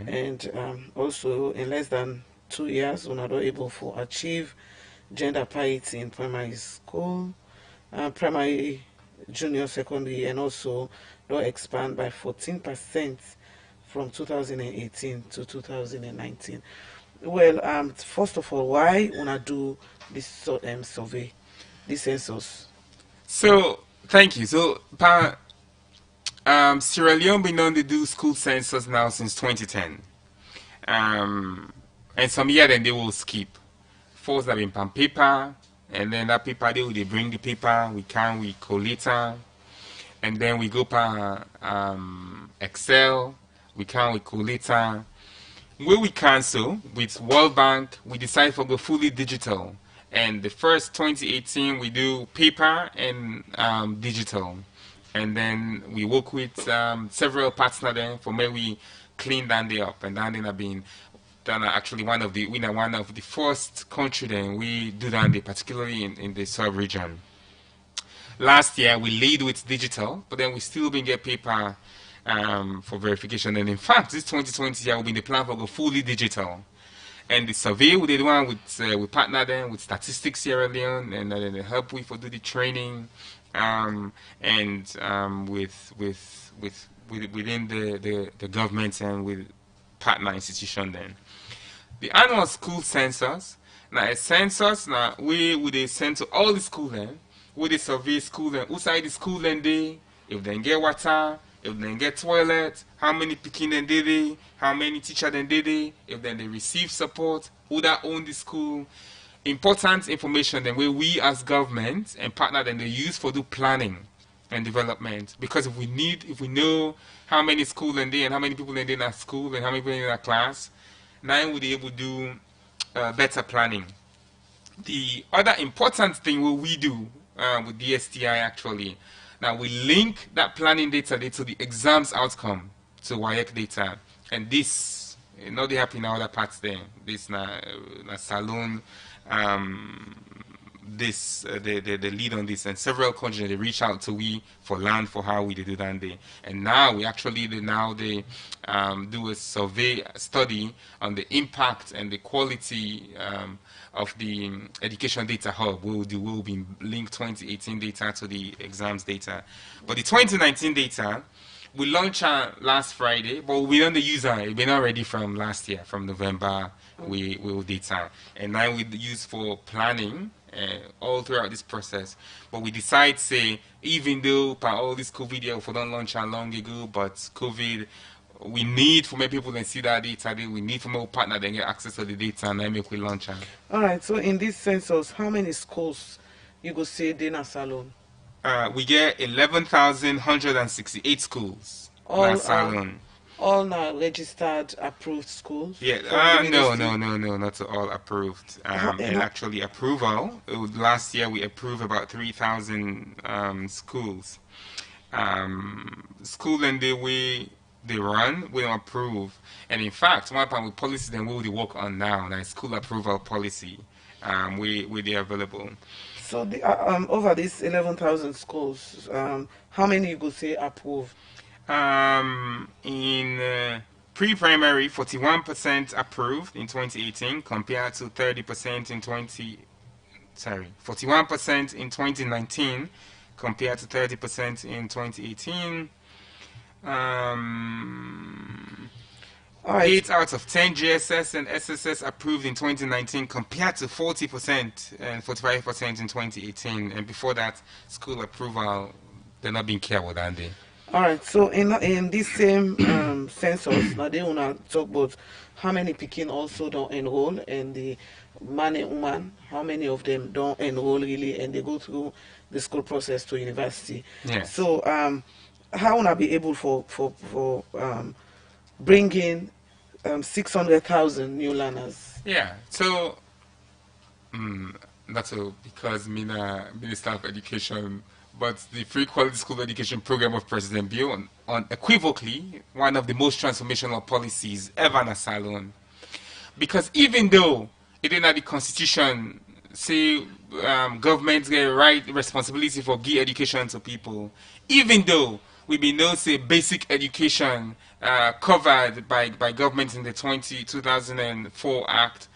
and also in less than 2 years we are not able to achieve gender parity in primary school, primary, junior, secondary, and also don't expand by 14% from 2018 to 2019. Well, first of all, why wanna do this survey, this census? So thank you. So Sierra Leone been on to do school census now since 2010. And some year then they will skip. First have been pan paper, and then that paper they bring the paper, we collate, and then we go per Excel, we collate. Where we cancel with World Bank, we decide for go fully digital. And the first 2018 we do paper and digital, and then we work with several partners then for where we clean down the up, and then have been done actually one of the first country then we do that particularly in the sub region. Last year we lead with digital, but then we still been get paper for verification. And in fact, this 2020 year will be the plan for go fully digital. And the survey we did one with we partner them with Statistics Sierra Leone, and then they help we for do the training, and within the government and with partner institution then. The annual school census, now a census now we would send to all the school then, we they survey school then, outside the school then they, if they get water, if they get toilet, how many picking then did they, how many teachers then did they, if then they receive support, who that own the school. Important information then where we as government and partner then they use for do planning and development. Because if we know how many school and they and how many people in that school and how many people in that class, now we'll be able to do better planning. The other important thing what we do with DSTI actually, now we link that planning data to the exams outcome, to WIEC data, and this not they happen in other parts there. This na Salone this the lead on this, and several countries they reach out to we for land for how we do that day. And now we actually do a survey study on the impact and the quality of the education data hub. We'll be link 2018 data to the exams data, but the 2019 data we launched last Friday, but we don't use it. We're not ready from last year, from November. We will data, and now we use for planning all throughout this process. But we decide, say, even though by all this COVID, we don't launch long ago, but COVID, we need for many people to see that data. We need for more partner to get access to the data, and then make we launch. All right. So in this census, how many schools you go say Dana Salone? We get 11,168 schools. All Salone. All now registered, approved schools? Yeah, no, not all approved. And actually, approval, last year we approved about 3,000 schools. School and the way they run, we don't approve. And in fact, one part with policy then we will work on now, like school approval policy, they available. So over these 11,000 schools, how many you could say approved? In pre-primary, 41% approved in 2018 compared to 30% in 41% in 2019 compared to 30% in 2018. 8 out of 10 GSS and SSS approved in 2019 compared to 40% and 45% in 2018. And before that, school approval, they're not being careful, that day. All right, so in this same census, now they want to talk about how many Pekin also don't enroll, and the man and woman, how many of them don't enroll really, and they go through the school process to university. Yes. So how will I be able for bringing 600,000 new learners? Yeah, so that's because Minister of Education, but the free quality school education program of President Bill unequivocally one of the most transformational policies ever in a Salone. Because even though it didn't have the constitution say governments get right responsibility for give education to people, even though we be know say basic education covered by government in the 2004 Act,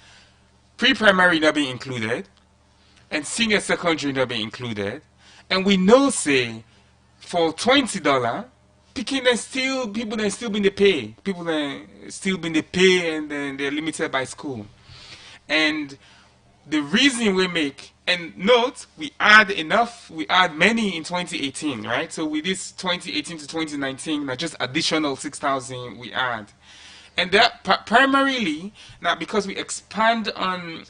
pre-primary not being included, and senior secondary not being included. And we know, say, for $20, people still been the pay. People still been the pay, and then they're limited by school. And the reason we make, and note, we add many in 2018, right? So with this 2018 to 2019, not just additional 6,000 we add. And that primarily, now because we expand on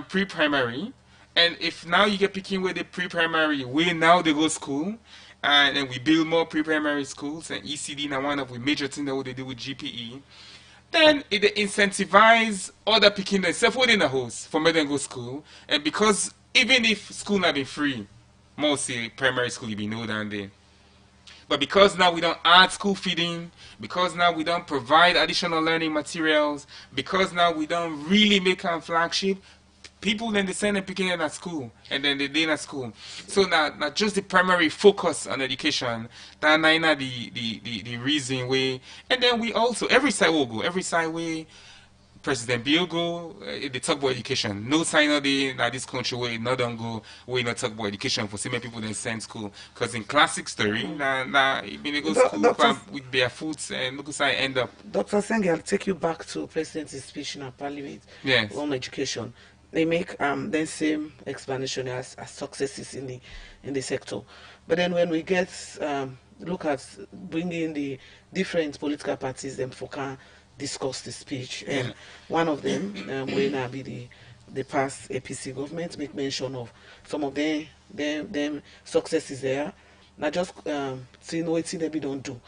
pre-primary, and if now you get picking with the pre-primary, now they go school, and then we build more pre-primary schools, and ECD now one of the major things that what they do with GPE, then it incentivize other picking themselves within the house for me to go school, and because even if school not be free, mostly primary school you be no down there. But because now we don't add school feeding, because now we don't provide additional learning materials, because now we don't really make a flagship, people then they send them picking at school, and then they in at school. So not just the primary focus on education, that's the reason we, and then we also, every side will go, every side way, President Bill go, they talk about education. No sign of this country where not don't go, where not talk about education for so many people then send school. Because in classic story, when they go school with barefoot and look how end up. Dr. Senge, I'll take you back to President's speech in Parliament on education. They make the same explanation as successes in the sector. But then when we get look at bringing the different political parties, them for can discuss the speech, and one of them will now be the past APC government, make mention of some of them successes there. Not just seeing what they be don't do.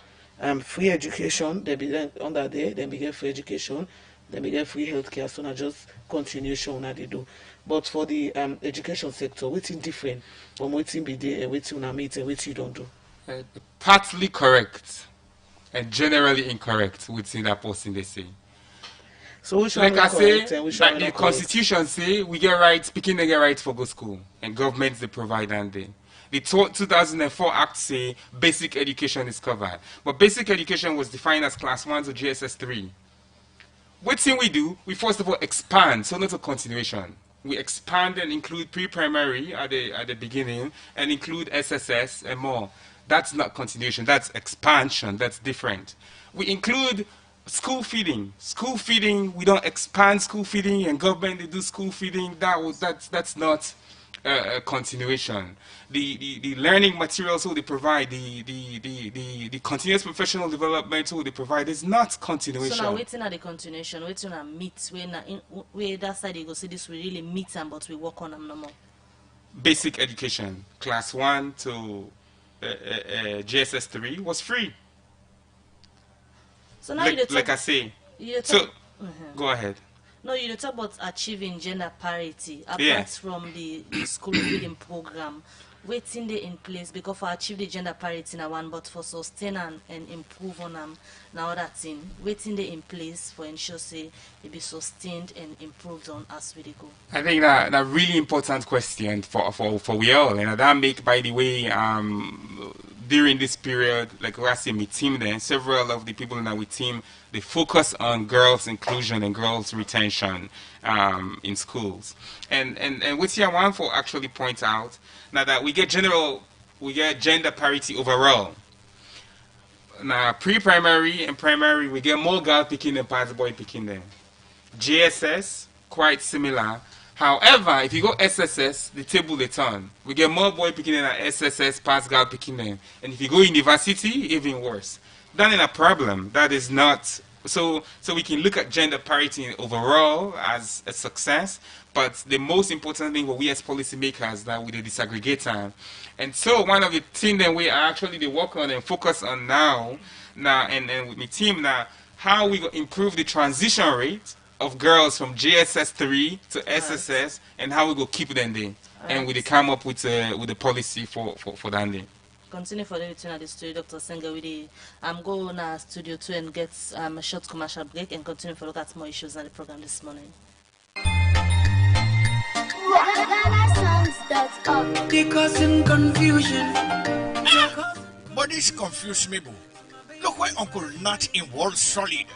Free education, they be under there, then we get free education. Then we get free healthcare, so not just continuation that they do. But for the education sector, what's different from what's be there, what's you meet and what you don't do? Partly correct and generally incorrect within that posting they say. So which like one I is correct say, and which like one the not correct? constitution say, we get rights, picking they get rights for go school, and governments they provide and they. The 2004 Act say basic education is covered, but basic education was defined as class 1 to GSS 3. What thing we do? We first of all expand, so not a continuation. We expand and include pre-primary at the beginning, and include SSS and more. That's not continuation. That's expansion. That's different. We include school feeding. School feeding. We don't expand school feeding, and government they do school feeding. That's not a continuation. The learning materials who they provide, the continuous professional development who they provide is not continuation. So now waiting at the continuation, waiting at meet, where that side you go see this we really meet them, but we work on them no more. Basic education, class 1 to GSS 3 was free. So now like I say. So go ahead. No, you talk about achieving gender parity apart from the school feeding program. Waiting they in place because for achieve the gender parity now one, but for sustain and improve on them now other thing. Waiting they in place for ensure say it be sustained and improved on as we go. I think that really important question for we all, and that make, by the way, during this period, like last year, my team then several of the people in our team, they focus on girls' inclusion and girls' retention in schools. And what I want to actually point out now that we get gender parity overall. Now pre-primary and primary, we get more girl picking than past boy picking them. GSS quite similar. However, if you go SSS, the table they turn. We get more boy picking than SSS, past girl picking them. And if you go university, even worse. That is a problem. That is not. So we can look at gender parity overall as a success, but the most important thing for we as policymakers that we disaggregate time. And so one of the things that we are actually they work on and focus on now and with my team now, how we go improve the transition rate of girls from GSS 3 to SSS, and how we go keep them there. And we come up with a policy for that day. Continue for the return at the studio, Dr. Senga. I'm going to studio 2 and get a short commercial break and continue to look at more issues on the program this morning. Because in confusion. But this confuse me, boo. Look why Uncle Nat in World Solid.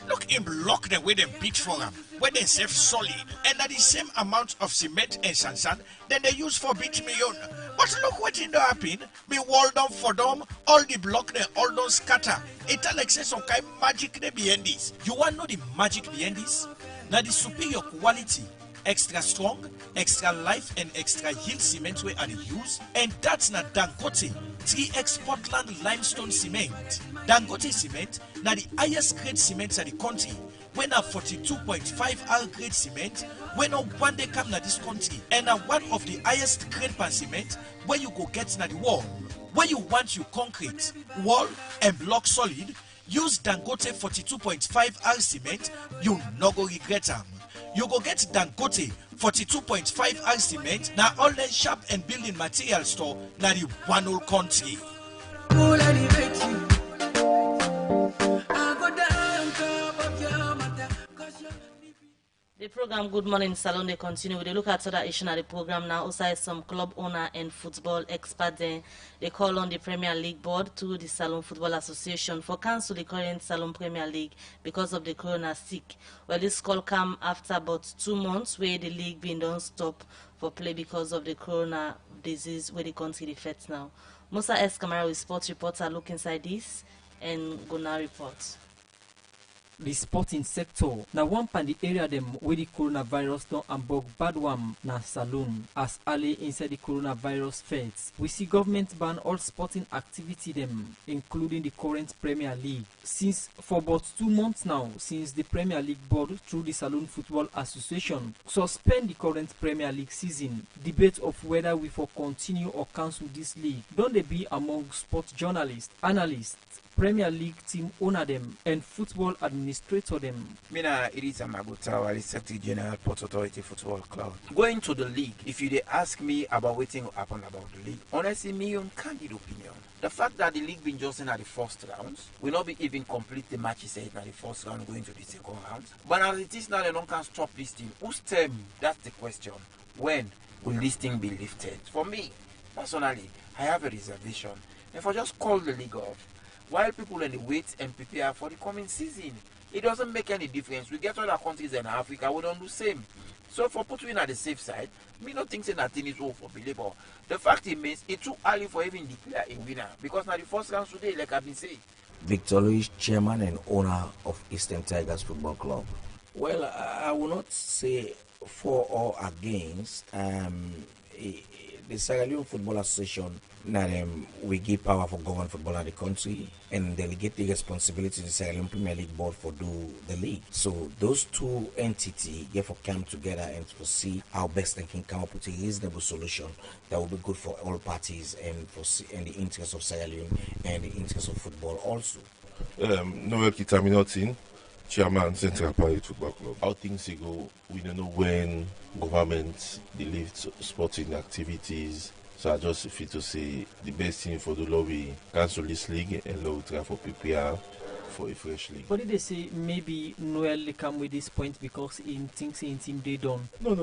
Look him block the way they beat for them, where they save solid, and at the same amount of cement and sand then they use for beat me on. But look what in the happen, me wall down for them, all the block they all don't scatter. It like say some kind of magic they behind this. You want to know the magic behind this? Now the superior quality, extra strong, extra life and extra yield cement we are use, and that's not Dangote 3X Portland limestone cement. Dangote cement na the highest grade cement in the country. When a 42.5 R grade cement, when a one day come na this country, and a one of the highest grade per cement where you go get na the wall. Where you want you concrete, wall and block solid, use Dangote 42.5 R cement, you no go regret them. You go get Dangote 42.5 R cement na all the shop and building material store na the one whole country. The program Good Morning Salone they continue with a look at other issues at the program now. Also, some club owner and football expert they call on the Premier League board to the Salone Football Association for cancel the current Salone Premier League because of the corona sick. Well, this call come after about 2 months where the league been don't stop for play because of the corona disease where the country affects now. Musa S. Kamara with sports reporter look inside this and go now report. The sporting sector na one pan the area them where the coronavirus don't ambog bad one na Salone as early inside the coronavirus feds. We see government ban all sporting activity them, including the current Premier League. Since for about 2 months now, since the Premier League board through the Salone Football Association suspend the current Premier League season, debate of whether we for continue or cancel this league don't they be among sports journalists, analysts, Premier League team owner them and football administrator them. Mina Irisa Magutawa, the Secretary General Port Authority Football Club. Going to the league, if you ask me about what happened about the league, honestly, me on candid opinion. The fact that the league been just in at the first rounds will not be even complete the matches at the first round going to the second round. But as it is now, they don't can stop this team. Whose term? That's the question. When will this thing be lifted? For me, personally, I have a reservation. If I just call the league off, while people in the wait and prepare for the coming season, it doesn't make any difference. We get other countries in Africa, we don't do the same. So for putting in at the safe side, me not think that thing is over for believer. The fact it means it's too early for even declare a winner because now the first round today, like I've been saying. Victor Louis, chairman and owner of Eastern Tigers Football Club. Well, I will not say for or against. The Sierra Leone Football Association, we give power for govern football in the country and delegate the responsibility to the Sierra Leone Premier League Board for do the league. So those two entities get for come together and to see how best they can come up with a reasonable solution that will be good for all parties and for in the interest of Sierra Leone and the interest of football also. Noel Kitaminatin, Chairman Central Party Football Club. How things go, we don't know when government they lift sporting activities. So I just feel to say the best thing for the lobby cancel this league and allow try for prepare for a fresh league. What did they say? Maybe Noel come with this point because he thinks in team they done. No.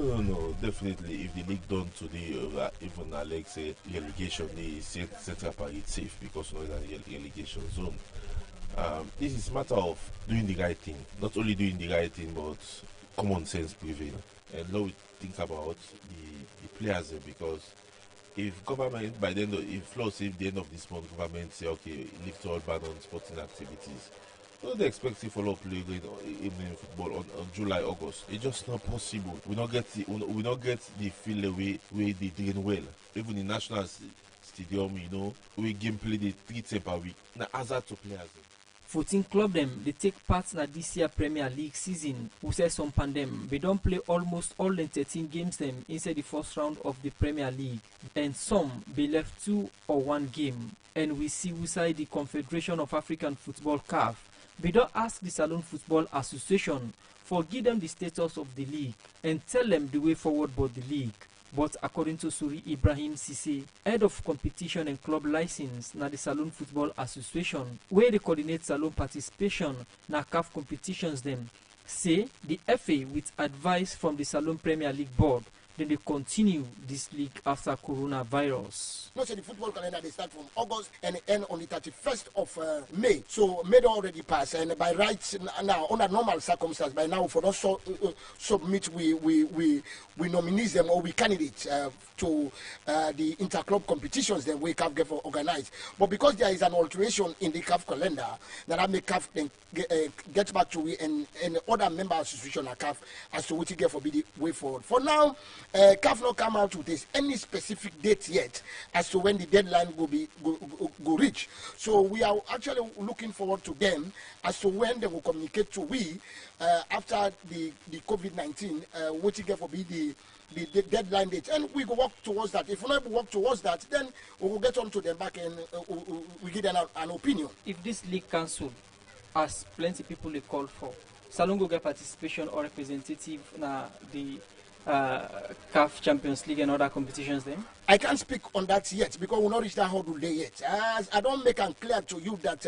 Definitely, if the league done today, even Alex say relegation, the Central Party is safe because no relegation zone. This is a matter of doing the right thing. Not only doing the right thing, but common sense prevail. And now we think about the players because if government by the end of if the end of this month government say okay lift all ban on sporting activities, don't they expect to follow play evening football on July, August? It's just not possible. We not get the feel away where they doing well. Even in national stadium, we game play the 3 times per week. Now hazard to players. 14 club them they take part in this year Premier League season. Who says some pandem they don't play almost all the 13 games them inside the first round of the Premier League, and some they left 2 or 1 game. And we see inside the Confederation of African Football (CAF), they don't ask the Salone Football Association for give them the status of the league and tell them the way forward about the league. But according to Suri Ibrahim Sise, head of competition and club license na the Salone Football Association, where they coordinate Salone participation na CAF competitions them, say the FA with advice from the Salone Premier League Board, then they continue this league after coronavirus. No, so the football calendar they start from August and end on the 31st of May. So May already passed, and by rights now under normal circumstances, by now for us submit we nominees them or we candidates to the interclub competitions then we CAF get for organized. But because there is an alteration in the CAF calendar, that make CAF then get back to we and other member association at CAF as to what you get for be the way forward. For now, CAF not come out with this any specific date yet as to when the deadline will be go reach. So we are actually looking forward to them as to when they will communicate to we after the COVID-19 what you get for be the deadline date, and we go work towards that. If we not work towards that, then we will get on to them back and we give them an opinion. If this league cancelled, as plenty people they call for, Salone go get participation or representative na the CAF Champions League and other competitions then? I can't speak on that yet because we not reach that hurdle there yet. As I don't make it clear to you that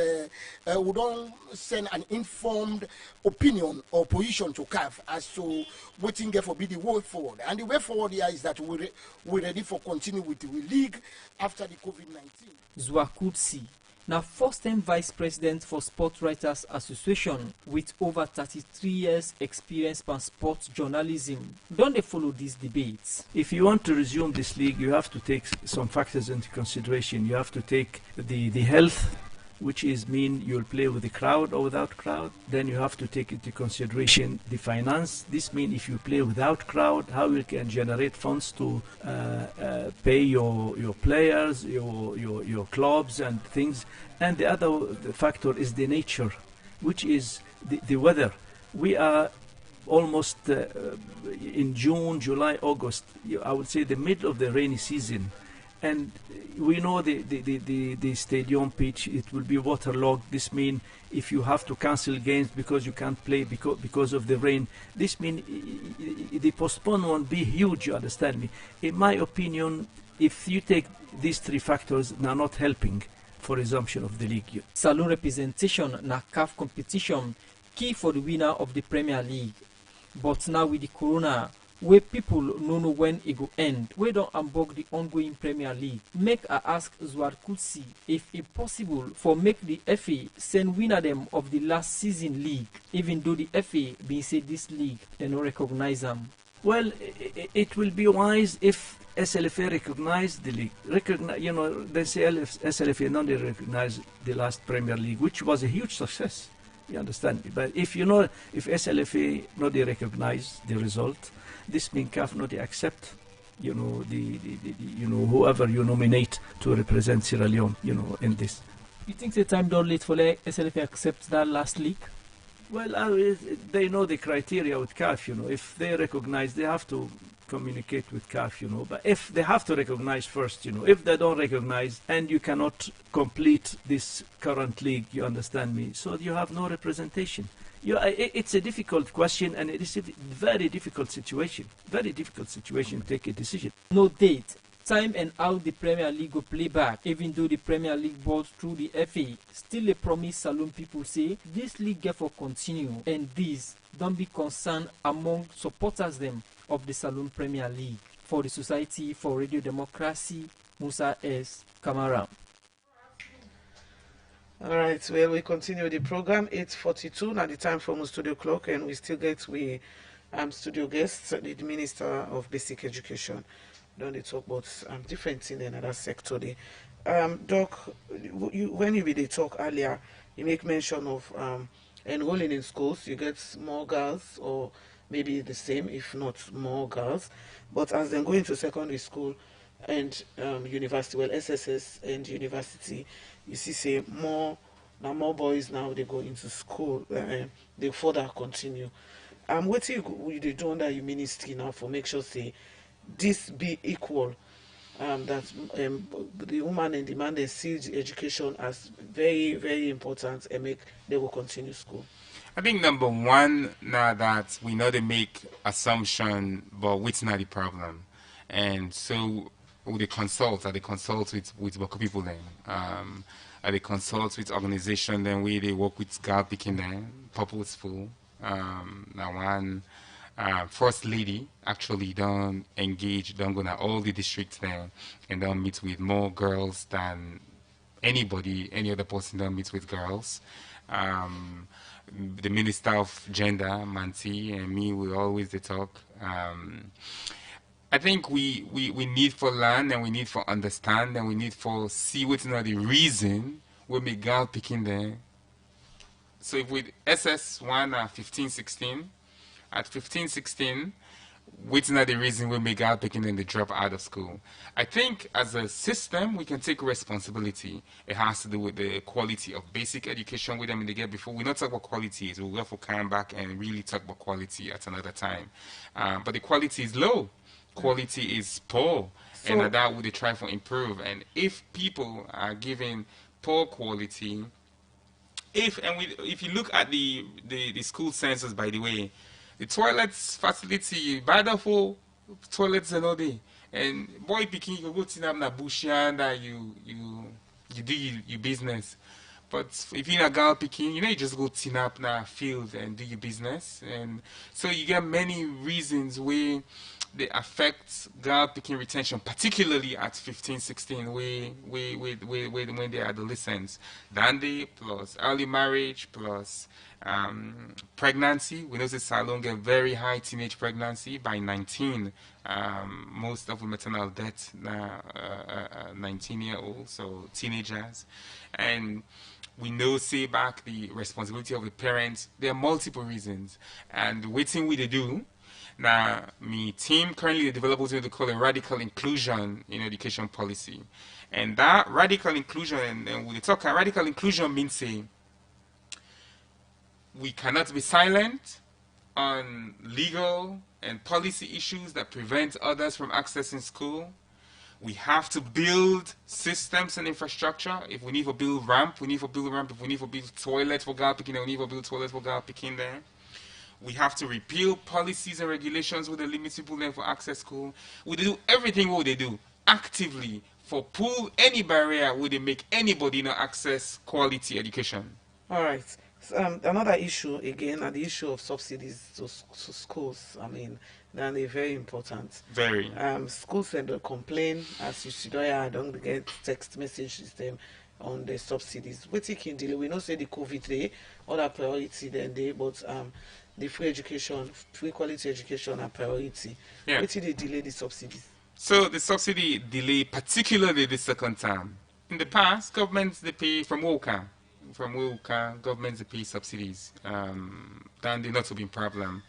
we don't send an informed opinion or position to CAF as to what thing for be the way forward. And the way forward here is that we're ready for continue with the league after the COVID-19. Zwakutsi, now first-time vice president for Sport Writers Association with over 33 years experience in sports journalism. Don't they follow these debates? If you want to resume this league, you have to take some factors into consideration. You have to take the health, which is mean you'll play with the crowd or without crowd. Then you have to take into consideration the finance. This means if you play without crowd, how you can generate funds to pay your players, your clubs and things. And the other factor is the nature, which is the weather. We are almost in June, July, August, I would say the middle of the rainy season. and we know the stadium pitch, it will be waterlogged. This means if you have to cancel games because you can't play because of the rain, this means the postponement will be huge, you understand me? In my opinion, if you take these three factors, they are not helping for resumption of the league. Saloon representation na CAF competition key for the winner of the Premier League. But now with the corona, where people no know when it go end, we don't unbog the ongoing Premier League. Make I ask Zwar Kutsi if it possible for make the FA send winner them of the last season league, even though the FA being said this league, they don't recognize them. Well, it will be wise if SLFA recognize the league. They say SLFA not recognize the last Premier League, which was a huge success. You understand me? But if SLFA not they recognize the result, this means CAF not they accept, whoever you nominate to represent Sierra Leone, in this. You think the time don't late for the SLFA accept that last league? Well, they know the criteria with CAF, If they recognize, they have to communicate with CAF, But if they have to recognize first, If they don't recognize and you cannot complete this current league, you understand me? So you have no representation. It's a difficult question, and it is a very difficult situation. Very difficult situation to take a decision. No date, time and how the Premier League go play back, even though the Premier League board through the FA still a promise Saloon people say this league get for continue, and these don't be concerned among supporters them of the Saloon Premier League. For the Society for Radio Democracy, Musa S. Kamara. All right, well, we continue the program. 8:42 now the time for my studio clock, and we still get studio guests, the Minister of Basic Education. Don't they talk about different things in another sector? Doc, when you did talk earlier, you make mention of enrolling in schools. You get more girls, or maybe the same, if not more girls. But as they go into secondary school and university, well, SSS and university, you see, say more boys now they go into school. They further continue. What you do under your ministry now for make sure say this be equal, that the woman and the man they see education as very, very important and they will continue school. I think number one, now that we know they make assumption, but what's not the problem, and so they consult with local people then. They consult with organization then we they work with girl picking then purposeful. Now one first lady actually don't go to all the districts there and don't meet with more girls than any other person don't meet with girls. The Minister of Gender, Manti, and me, we always talk. I think we need for learn, and we need for understand, and we need for see what's not the reason we make girl picking there. So if with SS1 at 15-16, at 15-16, what's not the reason we make girl picking and they drop out of school? I think as a system we can take responsibility. It has to do with the quality of basic education with them in the get before. We're not talking about quality, we'll go for come back and really talk about quality at another time. But the quality is low. Quality is poor, and that would they try to improve. And if people are giving poor quality, if you look at the school census, by the way, the toilets facility bad for toilets and all day, and boy picking you go to na bush and you do your business. But if you're in a girl picking, you just go tin up in a field and do your business, and so you get many reasons where they affect girl picking retention, particularly at 15-16, when they're adolescents. Dandy plus early marriage plus pregnancy. We know that Salone get very high teenage pregnancy by 19. Most of the maternal death now 19-year-olds, so teenagers. And we know, say back the responsibility of the parents. There are multiple reasons, and waiting we they do. Now, my team currently develops what they call a radical inclusion in education policy, and that radical inclusion, and we talk radical inclusion means saying we cannot be silent on legal and policy issues that prevent others from accessing school. We have to build systems and infrastructure. If we need to build ramp, we need to build ramp. If we need to build toilets for girl picking, we need to build toilets for girl picking there. We have to repeal policies and regulations with the limit people there for access school. We do everything what they do actively for pull any barrier where they make anybody not access quality education. All right. Another issue again are the issue of subsidies to schools. I mean, they're very important. Very. Schools send a complaint as you see there. I don't get text message system on the subsidies. We take delay. We know say the COVID day, other priority than they, but the free education, free quality education are priority. Yeah. Wait till they delay the subsidies. So the subsidy delay, particularly the second term. In the past, governments they pay from WOCA. From WOCA, governments they pay subsidies. Then they not to be a problem.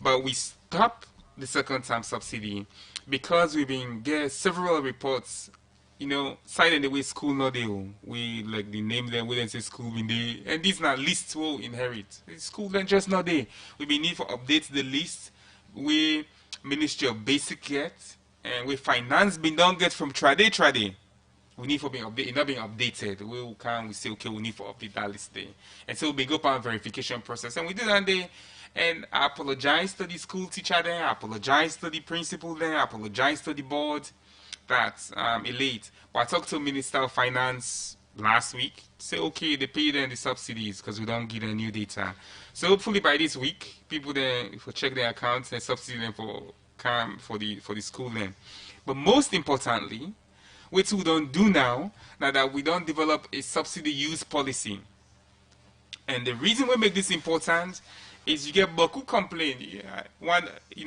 But we stopped the second term subsidy because we've been getting several reports, you know, citing the way school not there. We like the name them, we then say school in there. And these are lists we'll inherit. The school then just not there. We be need for update the list. We Ministry of Basic get and we finance been done get from trade. We need for being updated, not being updated. We say okay, we need for update that list there. And so we go up a verification process. And we do that there. And I apologize to the school teacher there, I apologize to the principal there, I apologize to the board. That's late. But I talked to Minister of Finance last week. Say okay, they pay them the subsidies because we don't give them new data. So hopefully by this week, people then if we check their accounts and subsidy them for the school then. But most importantly, what we don't do now that we don't develop a subsidy use policy. And the reason we make this important is you get Baku complaint.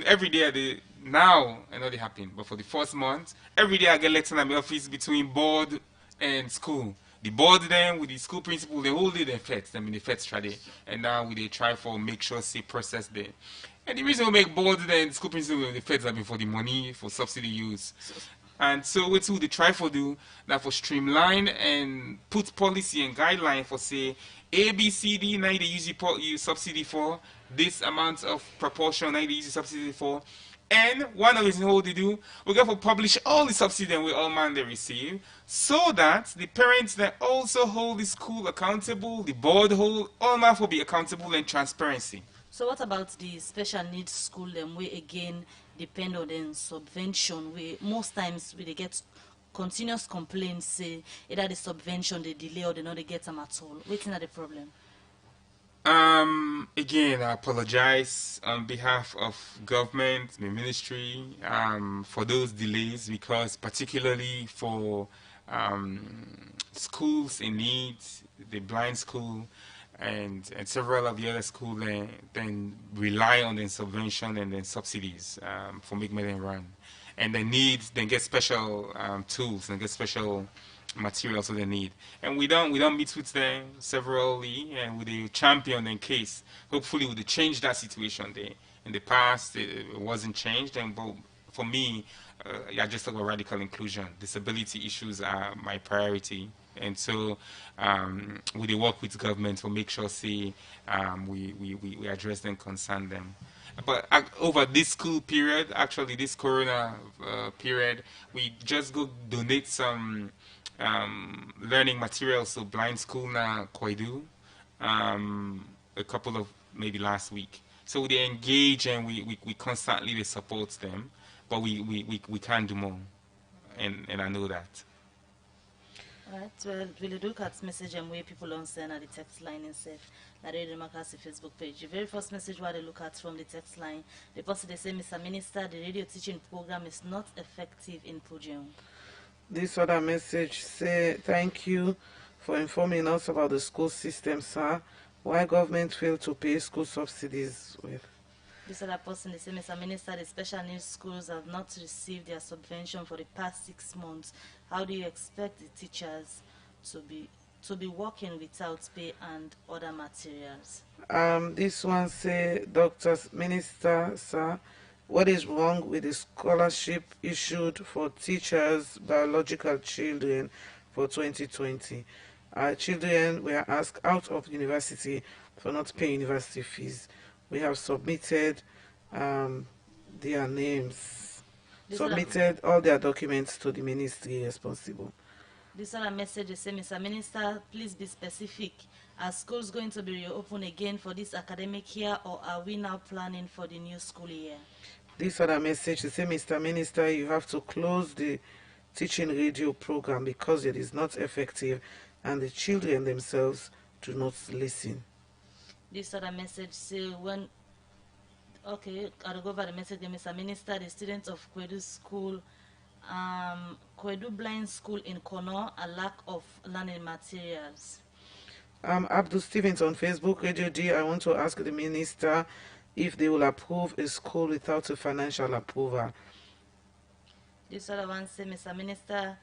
Every day now I know they happen, but for the first month, every day I get letters in my office between board and school. The board then with the school principal, they hold it and feds them in the feds trade. And now they try for make sure say process there. And the reason we make board then school principal the feds have been for the money for subsidy use. And so what they try for do that for streamline and put policy and guideline for say A, B, C, D, now they use subsidy for this amount of proportion, now they use subsidy for. And one of the things what they do, we got to publish all the subsidy and we all man they receive, so that the parents that also hold the school accountable, the board hold, all man will be accountable and transparency. So what about the special needs school and we again depend on the subvention? We most times we they get continuous complaints say either the subvention they delay or they not they get them at all. Waiting at the problem. Again, I apologize on behalf of government, the ministry, for those delays because particularly for schools in need, the blind school, and several of the other schools then rely on the subvention and then subsidies for making them run. And they need, then get special tools and get special materials they need. And we don't meet with them severally and with the champion in case. Hopefully we change that situation there. In the past it wasn't changed, and but for me, I just talk about radical inclusion. Disability issues are my priority. And so we work with government to make sure say we address them, concern them. But over this school period, actually this corona period, we just go donate some learning materials to blind school na Kwaidu a couple of maybe last week. So they engage and we constantly support them, but we can do more, and I know that. Alright, well, we'll look at message and where people don't send at the text line and say that Radio Democracy Facebook page. The very first message what they look at from the text line, the person they say, Mr. Minister, the radio teaching program is not effective in Pujem. This other message say, thank you for informing us about the school system, sir. Why government failed to pay school subsidies with? This other person, they say, Mr. Minister, the special needs schools have not received their subvention for the past 6 months. How do you expect the teachers to be working without pay and other materials? This one say, Dr. Minister, sir, what is wrong with the scholarship issued for teachers' biological children for 2020? Our children were asked out of university for not paying university fees. We have submitted their names. submitted all their documents to the ministry responsible. This other message is saying, Mr. Minister, please be specific. Are schools going to be reopened again for this academic year, or are we now planning for the new school year? This other message is saying, Mr. Minister, you have to close the teaching radio program because it is not effective and the children themselves do not listen. This other message say I'll go over the message. Mr. Minister, the students of Kwedu School, Kwedu Blind School in Kono, a lack of learning materials. Abdul Stevens on Facebook, Radio D, I want to ask the minister if they will approve a school without a financial approval. This other one say, Mr. Minister,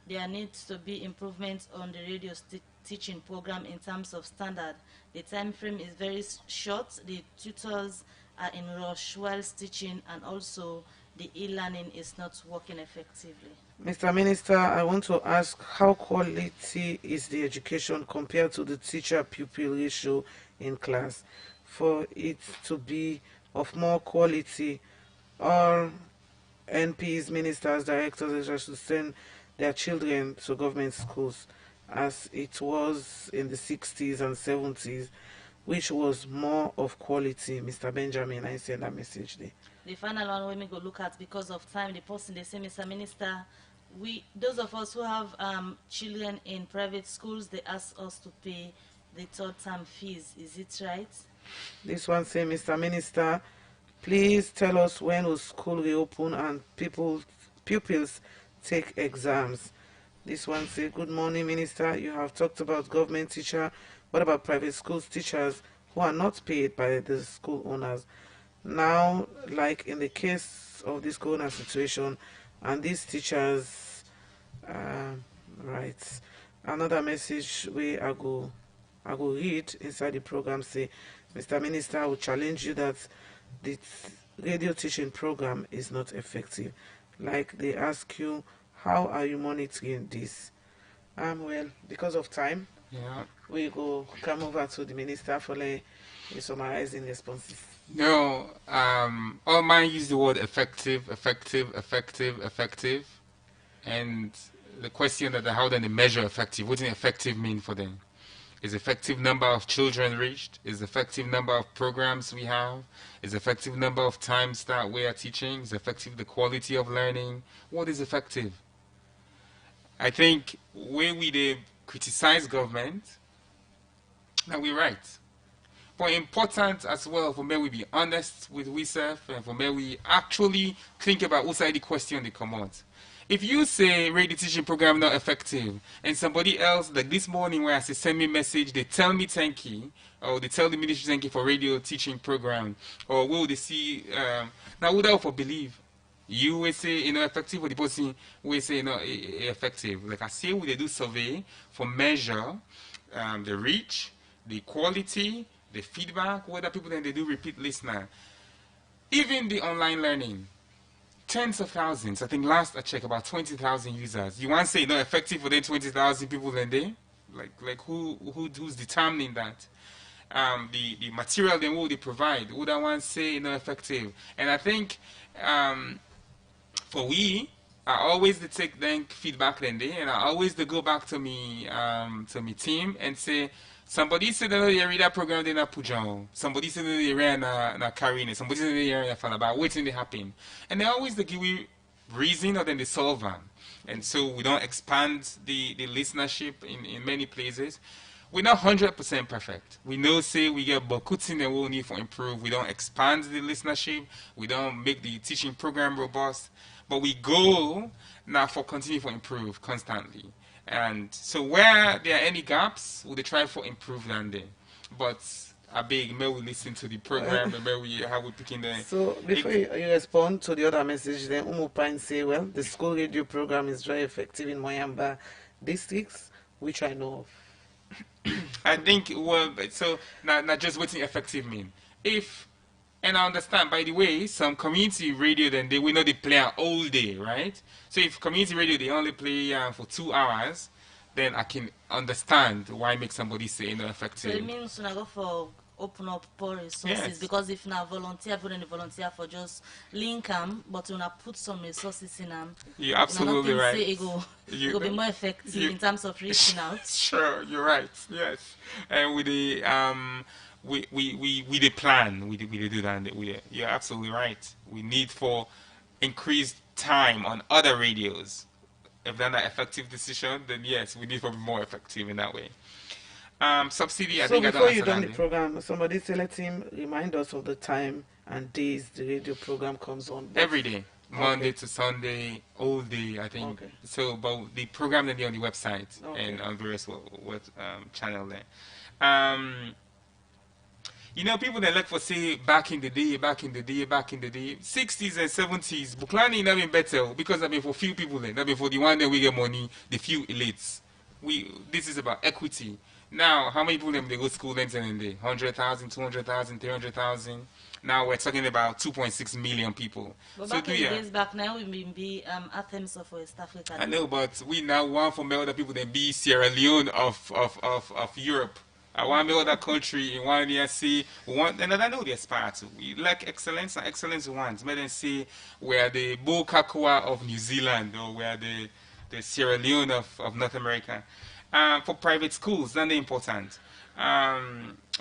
there needs to be improvements on the radio teaching program in terms of standard. The time frame is very short. The tutors are in rush whilst teaching, and also the e-learning is not working effectively. Mr. Minister, I want to ask how quality is the education compared to the teacher-pupil ratio in class? For it to be of more quality, all NPs, ministers, directors should send their children to government schools as it was in the 60s and 70s, which was more of quality. Mr. Benjamin, I send that message there. The final one when we go look at, because of time, the person they say, Mr. Minister, those of us who have children in private schools, they ask us to pay the third term fees. Is it right? This one say, Mr. Minister, please tell us when will school reopen and pupils take exams. This one say, good morning, Minister. You have talked about government teacher. What about private schools teachers who are not paid by the school owners? Now, like in the case of this corona situation, and these teachers, right. Another message where I go read inside the program say, Mr. Minister, I will challenge you that the radio teaching program is not effective. Like they ask you, how are you monitoring this? Well, because of time, we go come over to the minister for summarizing responses. No, all mine use the word effective, and the question that how then they measure effective. What does effective mean for them? Is effective number of children reached? Is effective number of programs we have? Is effective number of times that we are teaching? Is effective the quality of learning? What is effective? I think when we criticize government, now we're right. But important as well for me we be honest with ourselves and for me we actually think about what side the question they come out. If you say radio teaching program not effective and somebody else, like this morning where I say send me message, they tell me thank you, or they tell the ministry thank you for radio teaching program, or will they see, now would I for believe? You will say effective, or the person will say effective. Like I say, we they do survey for measure the reach, the quality, the feedback, whether people then they do repeat listener. Even the online learning, tens of thousands. I think last I checked about 20,000 users. You want to say effective for the 20,000 people then they? Like who's determining that? The material then will they provide? Would I want to say effective? And I think for we, I always take then feedback then they, and I always go back to me team and say. Somebody said that they read that program, they're not Pujan. Somebody said that they ran na Karine. Somebody said that they ran a Falaba. Waiting to happen. And they always give you reason or then they solve them. And so we don't expand the listenership in many places. We're not 100% perfect. We know, say, we get Bokutin and we'll need for improve. We don't expand the listenership. We don't make the teaching program robust. But we go now for continue for improve constantly. And so where there are any gaps, we'll try for improve than there. But I beg, may we listen to the program and may we how we picking the. So before you respond to the other message, then Pine say, well, the school radio program is very effective in Moyamba districts, which I know of. I think so not just what's effective mean. And I understand, by the way, some community radio, then they will not play all day, right? So if community radio, they only play for 2 hours, then I can understand why make somebody say effective. So it means when I go for open up poor resources, Yes. because if na volunteer, put any volunteer for just link them, but when I put some resources in them, You're absolutely right. Say it go be more effective in terms of reaching out. Sure, you're right. Yes, and with the we the plan, we do that. You're absolutely right. We need for increased time on other radios. If they're not effective decision, then yes, we need to be more effective in that way. Subsidy, I So think I before don't you answer done that. the program, somebody say let him remind us of the time and days the radio program comes on. Every day, Monday Okay. to Sunday, all day, I think. Okay. So, but the program then on the website Okay. and on various channel there. You know, people that look for say back in the day, 60s and 70s, Buklani not been better because I mean for few people then, not been for the one that we get money, the few elites. This is about equity. Now, how many people them they go to school then in the 100,000, 200,000, 300,000? Now we're talking about 2.6 million people. But So back do in you? the days back now, we may be Athens of West Africa. I know, but we now want from other people than be Sierra Leone of Europe. I want to other country in one year see want and I know they aspire to. We like excellence and excellence wants. May then say we're the Bokakwa of New Zealand or we're the Sierra Leone of North America. For private schools, that's important.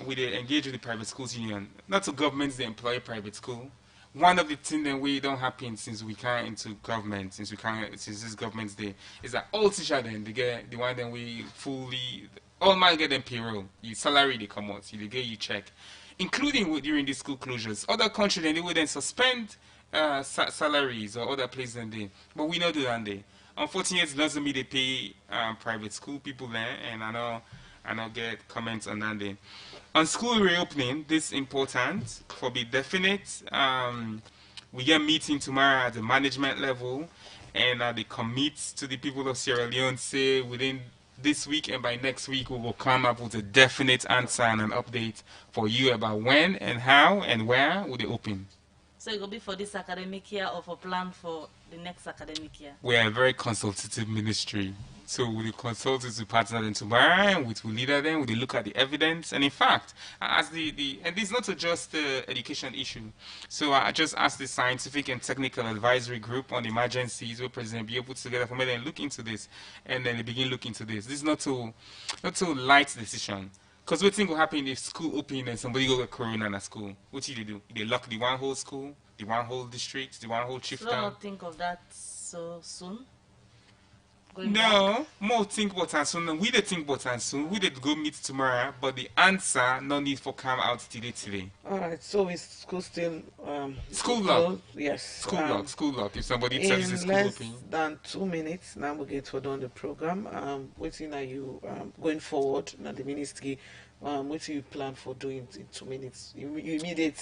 We they engage with the private schools union. Not to governments they employ private school. One of the things that we don't happen since we can't into government, since this government's day, is that all teachers then they get the one that we fully all might get them payroll. Your salary they come out, they get you check, including during the school closures. Other countries then they would then suspend salaries or other places than they, but we not do that they. Unfortunately, it doesn't mean they pay private school people there, and I know get comments on that day. On school reopening, this is important for be definite. We get meeting tomorrow at the management level, and they commit to the people of Sierra Leone say within this week and by next week we will come up with a definite answer and an update for you about when and how and where will they open. So it will be for this academic year or for plan for the next academic year? We are a very consultative ministry. So we will consult with the partner then tomorrow, and with the leader then, we will look at the evidence. And in fact, as and this is not just the education issue. So I just asked the scientific and technical advisory group on emergencies where President be put together for me then look into this, and then they begin looking into this. This is not too light decision. Because what thing will happen if school open and somebody go get corona in a school? What do they do? They lock the one whole school, the one whole district, the one whole chieftain. So don't think of that so soon? No, more think about and soon. We did think about and soon. We did go meet tomorrow, but the answer no need for come out today. Alright, so is school still school lock? Yes. School lock. If somebody tells you school open. In less than 2 minutes, now we get to done the program. Waiting are you going forward now the ministry? What do you plan for doing in 2 minutes? Immediate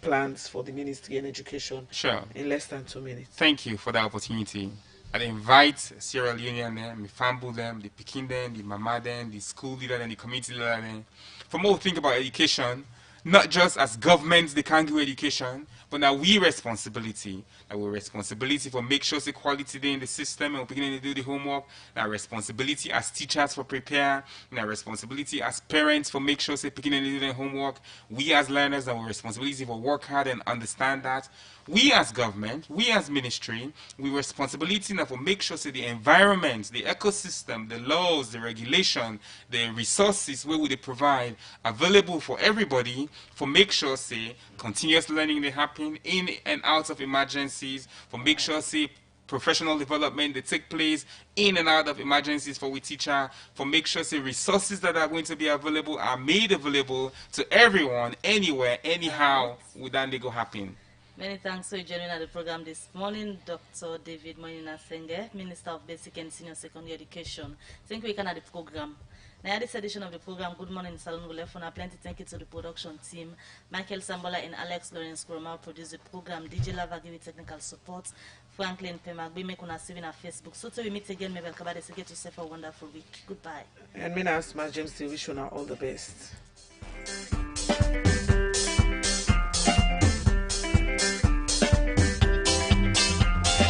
plans for the ministry and education. Sure. In less than 2 minutes. Thank you for the opportunity. I invite Sierra Leonean them, the family them, the Pekin them, the mama them, the school leader them, the community leader them. For more think about education, not just as governments they can't do education, but now we responsibility. Our responsibility for make sure the quality there in the system and beginning to do the homework. Our responsibility as teachers for prepare. And our responsibility as parents for make sure they beginning to do their homework. We as learners, our responsibility for work hard and understand that. We as government, we as ministry, we responsibility now for make sure say the environment, the ecosystem, the laws, the regulation, the resources where we they provide available for everybody for make sure say continuous learning they happen in and out of emergencies, for make sure say professional development they take place in and out of emergencies for we teacher, for make sure say resources that are going to be available are made available to everyone, anywhere, anyhow, without they go happen. Many thanks for joining at the program this morning, Dr. David Mornin Salone, Minister of Basic and Senior Secondary Education. Thank you, at the program. Now, this edition of the program, Good Morning Salone, will have plenty thank you to the production team. Michael Sambola and Alex Lawrence Kuroma produce the program. DJ Lava give technical support. Franklin Pemak, we make on our Facebook. So till we meet again, maybe I'll get yourself a wonderful week. Goodbye. And me, James, wish you all the best.